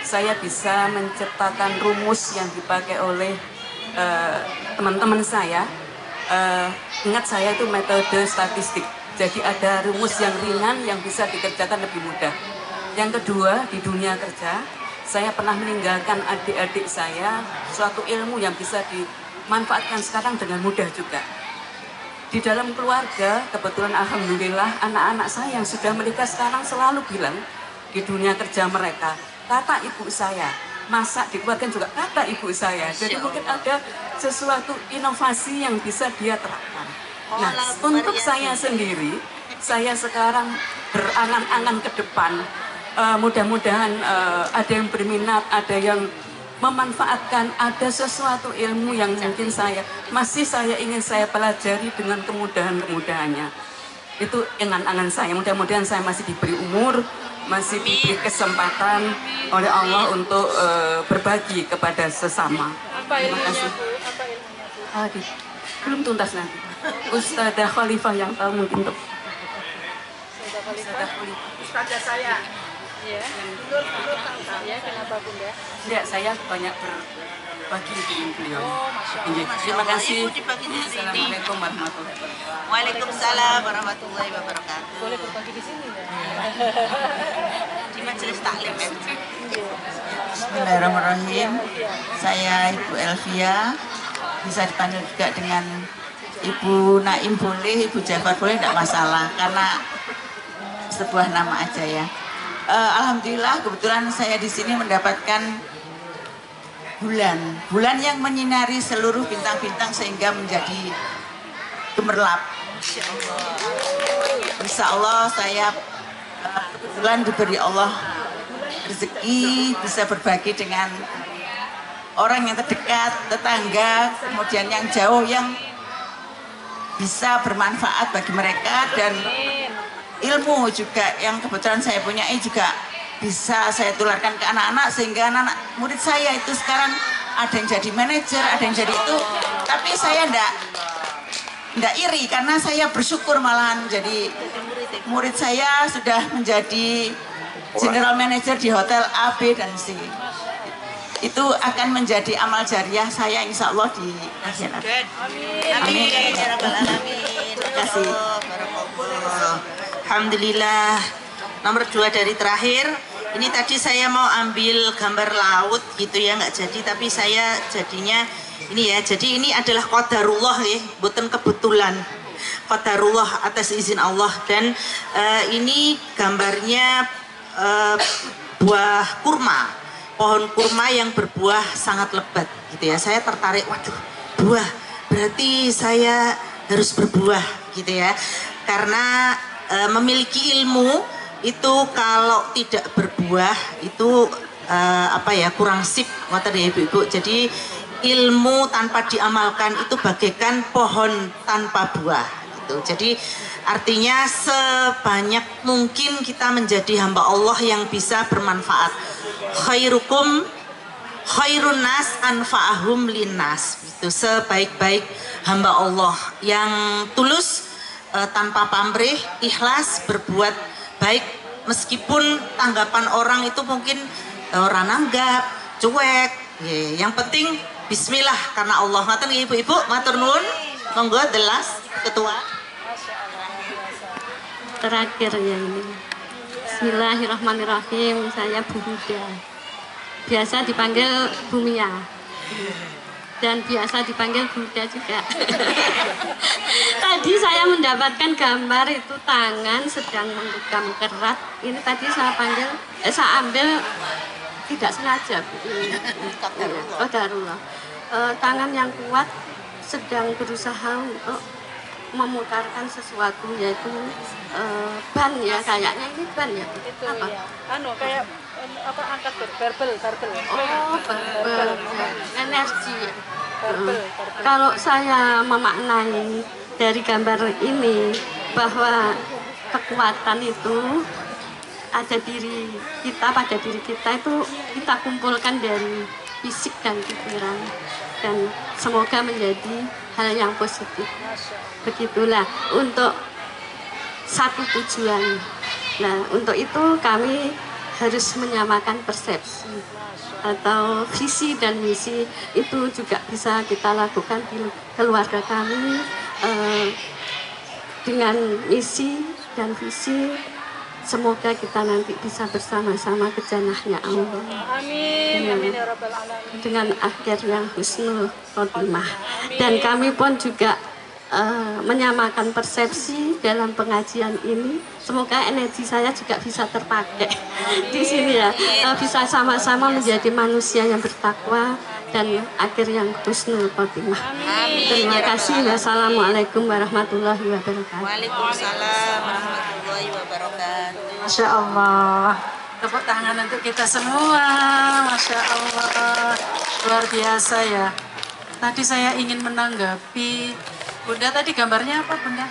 Speaker 13: Saya bisa menciptakan rumus yang dipakai oleh teman-teman saya. Ingat, saya itu metode statistik, jadi ada rumus yang ringan yang bisa dikerjakan lebih mudah. Yang kedua, di dunia kerja saya pernah meninggalkan adik-adik saya suatu ilmu yang bisa dimanfaatkan sekarang dengan mudah juga. Di dalam keluarga, kebetulan alhamdulillah anak-anak saya yang sudah menikah sekarang selalu bilang di dunia kerja mereka, kata ibu saya, masak di keluarga juga kata ibu saya. Jadi mungkin ada sesuatu inovasi yang bisa dia terapkan. Nah, untuk saya sendiri, saya sekarang berangan-angan ke depan. Mudah-mudahan ada yang berminat, ada yang memanfaatkan, ada sesuatu ilmu yang mungkin saya ingin saya pelajari dengan kemudahan-kemudahannya. Itu angan-angan saya. Mudah-mudahan saya masih diberi umur, masih diberi kesempatan oleh Allah untuk berbagi kepada sesama. Terima kasih. Belum tuntas nanti. Ustadzah Khalifah yang tahu mungkin untuk
Speaker 10: Ustadzah saya. Ya, dulur tahu saya kenapa Bunda?
Speaker 13: Tidak, saya banyak berbagi dengan beliau.
Speaker 10: Oh, Masya Allah.
Speaker 13: Terima kasih.
Speaker 10: Assalamualaikum
Speaker 13: warahmatullahi wabarakatuh.
Speaker 10: Waalaikumsalam warahmatullahi wabarakatuh.
Speaker 1: Boleh berbagi di sini ya?
Speaker 10: Di majelis taklim ya.
Speaker 2: Bismillahirrahmanirrahim. Saya Ibu Elvia, bisa dipanggil juga dengan Ibu Naim boleh, Ibu Jafar boleh, tidak masalah karena sebuah nama aja ya. Alhamdulillah kebetulan saya di sini mendapatkan bulan yang menyinari seluruh bintang-bintang sehingga menjadi gemerlap. Insya Allah saya kebetulan diberi Allah rezeki bisa berbagi dengan orang yang terdekat, tetangga, kemudian yang jauh yang bisa bermanfaat bagi mereka, dan ilmu juga yang kebetulan saya punyai juga bisa saya tularkan ke anak-anak sehingga anak-anak murid saya itu sekarang ada yang jadi manajer, ada yang jadi itu, tapi saya enggak iri karena saya bersyukur malahan jadi murid saya sudah menjadi general manager di hotel A, B, dan C. Itu akan menjadi amal jariah saya insya Allah di akhirat. Amin.
Speaker 10: Terima kasih. Alhamdulillah. Nomor 2 dari terakhir. Ini tadi saya mau ambil gambar laut gitu ya, nggak jadi, tapi saya jadinya ini ya. Jadi ini adalah qadarullah ya, bukan kebetulan. Qadarullah atas izin Allah, dan ini gambarnya buah kurma, pohon kurma yang berbuah sangat lebat gitu ya. Saya tertarik, waduh, buah berarti saya harus berbuah gitu ya, karena memiliki ilmu itu kalau tidak berbuah itu kurang sip, kata ya ibu-ibu. Jadi ilmu tanpa diamalkan itu bagaikan pohon tanpa buah gitu. Jadi artinya sebanyak mungkin kita menjadi hamba Allah yang bisa bermanfaat. Khairukum khairun nas anfa'ahum linnas. Itu sebaik-baik hamba Allah yang tulus, tanpa pamrih, ikhlas, berbuat baik meskipun tanggapan orang itu mungkin orang nanggap, cuek. Yang penting bismillah karena Allah. Ngaten ibu-ibu, matur nuwun. Monggo delas ketua.
Speaker 15: Terakhir ya ini. Bismillahirrahmanirrahim. Saya Bu Huda. Biasa dipanggil Bu Mia. Dan biasa dipanggil Buddha juga. Tadi saya mendapatkan gambar itu tangan sedang menggenggam kerat. Ini tadi saya ambil tidak sengaja. Qadarullah. Tangan yang kuat sedang berusaha untuk memutarkan sesuatu, yaitu ban ya, kayaknya ini ban ya.
Speaker 1: Itu
Speaker 15: apa?
Speaker 1: Ya. Kayak angkat barbel.
Speaker 15: Oh, barbel. Energi ya. Kalau saya memaknai dari gambar ini bahwa kekuatan itu ada pada diri kita itu kita kumpulkan dari fisik dan pikiran, dan semoga menjadi hal yang positif. Begitulah untuk satu tujuan. Nah, untuk itu kami harus menyamakan persepsi atau visi dan misi. Itu juga bisa kita lakukan di keluarga kami dengan misi dan visi. Semoga kita nanti bisa bersama-sama ke jannahnya Allah.
Speaker 1: Amin. Amin ya rabbal alamin.
Speaker 15: Dengan akhir yang husnul khotimah. Dan kami pun juga menyamakan persepsi dalam pengajian ini. Semoga energi saya juga bisa terpakai di sini ya, bisa sama-sama menjadi manusia yang bertakwa dan akhir yang husnul khotimah. Terima kasih. Wassalamualaikum warahmatullahi wabarakatuh.
Speaker 16: Waalaikumsalam warahmatullahi wabarakatuh.
Speaker 17: Masya Allah. Tepuk tangan untuk kita semua. Masya Allah. Luar biasa ya. Tadi saya ingin menanggapi Bunda, tadi gambarnya apa Bunda?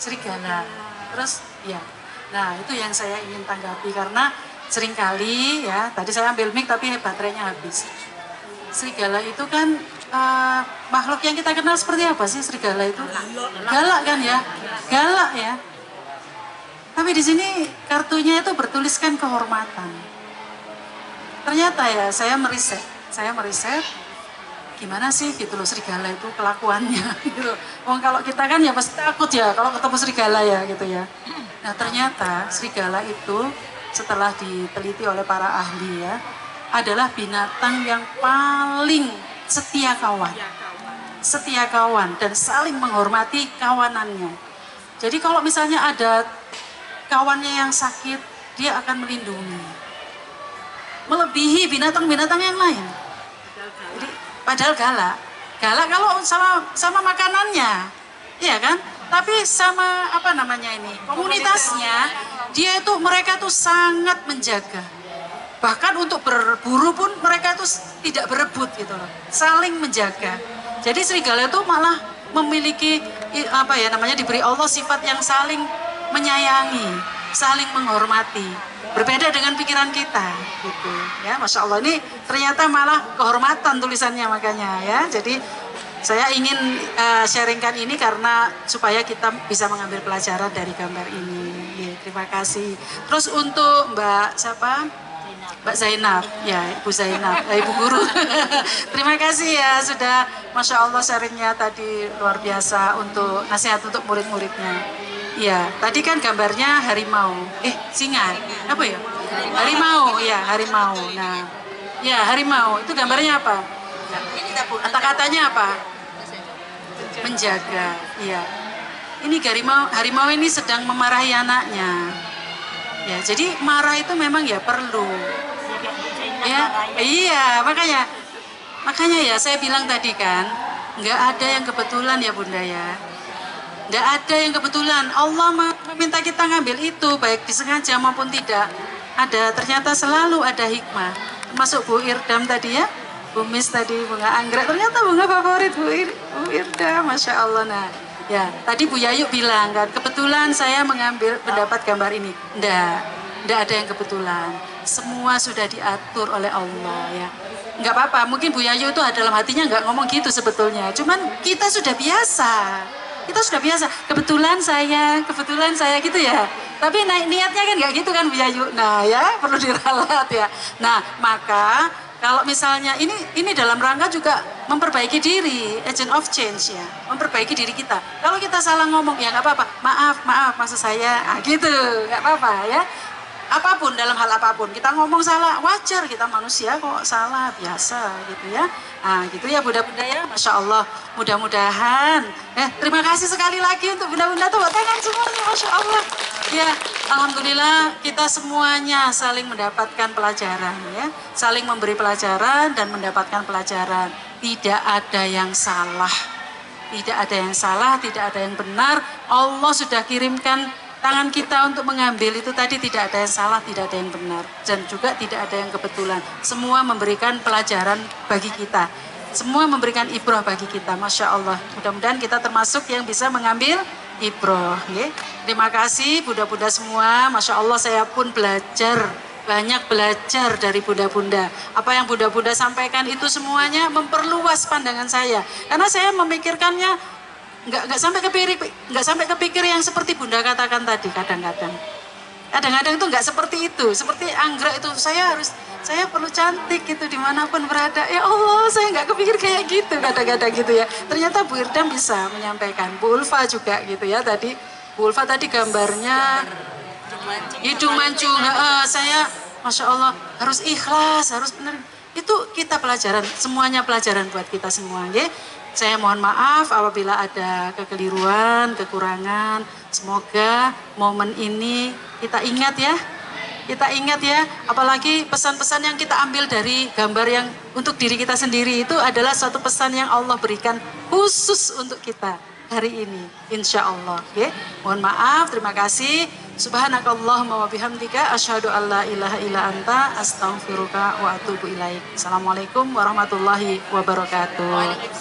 Speaker 17: Serigala. Terus ya, nah itu yang saya ingin tanggapi karena seringkali ya, tadi saya ambil mic tapi baterainya habis. Serigala itu kan makhluk yang kita kenal seperti apa sih serigala itu? Galak kan ya? Galak ya. Tapi di sini kartunya itu bertuliskan kehormatan. Ternyata ya saya meriset gimana sih gitu loh serigala itu kelakuannya gitu. Kalau kita kan ya pasti takut ya kalau ketemu serigala ya gitu ya. Nah ternyata serigala itu setelah diteliti oleh para ahli ya adalah binatang yang paling setia kawan dan saling menghormati kawanannya. Jadi kalau misalnya ada kawannya yang sakit, dia akan melindungi melebihi binatang-binatang yang lain. Jadi padahal galak kalau sama makanannya, iya kan? Tapi sama apa namanya ini komunitasnya, mereka tuh sangat menjaga. Bahkan untuk berburu pun mereka tuh tidak berebut gitu loh, saling menjaga. Jadi serigala itu malah memiliki apa ya namanya diberi Allah sifat yang saling menyayangi, saling menghormati. Berbeda dengan pikiran kita gitu ya. Masya Allah, ini ternyata malah kehormatan tulisannya makanya ya. Jadi saya ingin sharingkan ini karena supaya kita bisa mengambil pelajaran dari gambar ini ya, terima kasih. Terus untuk Mbak siapa? Mbak Zainab ya, Ibu Zainab, Ibu Guru. Terima kasih ya sudah Masya Allah sharingnya tadi luar biasa untuk nasihat untuk murid-muridnya. Iya, tadi kan gambarnya harimau, singa, apa ya? Harimau, ya harimau. Nah, ya harimau itu gambarnya apa? Kata-katanya apa? Menjaga. Iya. Ini harimau ini sedang memarahi anaknya. Ya, jadi marah itu memang ya perlu. Ya, iya makanya ya saya bilang tadi kan, nggak ada yang kebetulan ya Bunda ya. Nggak ada yang kebetulan, Allah meminta kita ngambil itu, baik disengaja maupun tidak. Ternyata selalu ada hikmah. Termasuk Bu Irdam tadi ya, Bu Mis tadi, bunga anggrek, ternyata bunga favorit Bu Irdam, Masya Allah. Nah, ya tadi Bu Yayu bilang kan, kebetulan saya mendapat gambar ini. Nggak ada yang kebetulan. Semua sudah diatur oleh Allah ya. Nggak apa-apa, mungkin Bu Yayu itu dalam hatinya nggak ngomong gitu sebetulnya. Cuman kita sudah biasa. Kebetulan saya gitu ya. Tapi niatnya kan nggak gitu kan Bu Yayu. Nah ya perlu diralat ya. Nah maka kalau misalnya ini dalam rangka juga memperbaiki diri, agent of change ya, memperbaiki diri kita. Kalau kita salah ngomong ya nggak apa-apa, maaf maksud saya, gitu, nggak apa-apa ya. Apapun dalam hal apapun kita ngomong salah wajar, kita manusia kok salah biasa gitu ya. Nah gitu ya bunda-bunda ya, Masya Allah. Mudah-mudahan terima kasih sekali lagi untuk bunda-bunda, tepuk tangan semuanya, Masya Allah ya. Alhamdulillah kita semuanya saling mendapatkan pelajaran ya, saling memberi pelajaran dan mendapatkan pelajaran. Tidak ada yang salah, tidak ada yang benar. Allah sudah kirimkan tangan kita untuk mengambil itu tadi, tidak ada yang salah, tidak ada yang benar, dan juga tidak ada yang kebetulan. Semua memberikan pelajaran bagi kita, semua memberikan ibrah bagi kita, Masya Allah. Mudah-mudahan kita termasuk yang bisa mengambil ibrah. Terima kasih bunda-bunda semua, Masya Allah saya pun banyak belajar dari bunda-bunda. Apa yang bunda-bunda sampaikan itu semuanya memperluas pandangan saya, karena saya memikirkannya nggak sampai kepikir yang seperti bunda katakan tadi. Kadang-kadang itu nggak seperti itu, seperti anggrek itu saya perlu cantik gitu dimanapun berada. Ya Allah, saya nggak kepikir kayak gitu kadang-kadang gitu ya. Ternyata Bu Irdam bisa menyampaikan, Bu Ulfa juga gitu ya tadi. Bu Ulfa tadi gambarnya hidung mancung. Saya Masya Allah harus ikhlas, harus benar. Itu kita pelajaran, semuanya pelajaran buat kita semua ya. Saya mohon maaf apabila ada kekeliruan, kekurangan. Semoga momen ini kita ingat ya. Kita ingat ya, apalagi pesan-pesan yang kita ambil dari gambar yang untuk diri kita sendiri itu adalah suatu pesan yang Allah berikan khusus untuk kita hari ini, insya Allah. Okay? Mohon maaf, terima kasih. Subhanakallahumma wa bihamdika asyhadu an la ilaha illa anta astaghfiruka wa atubu ilaik. Assalamualaikum warahmatullahi wabarakatuh.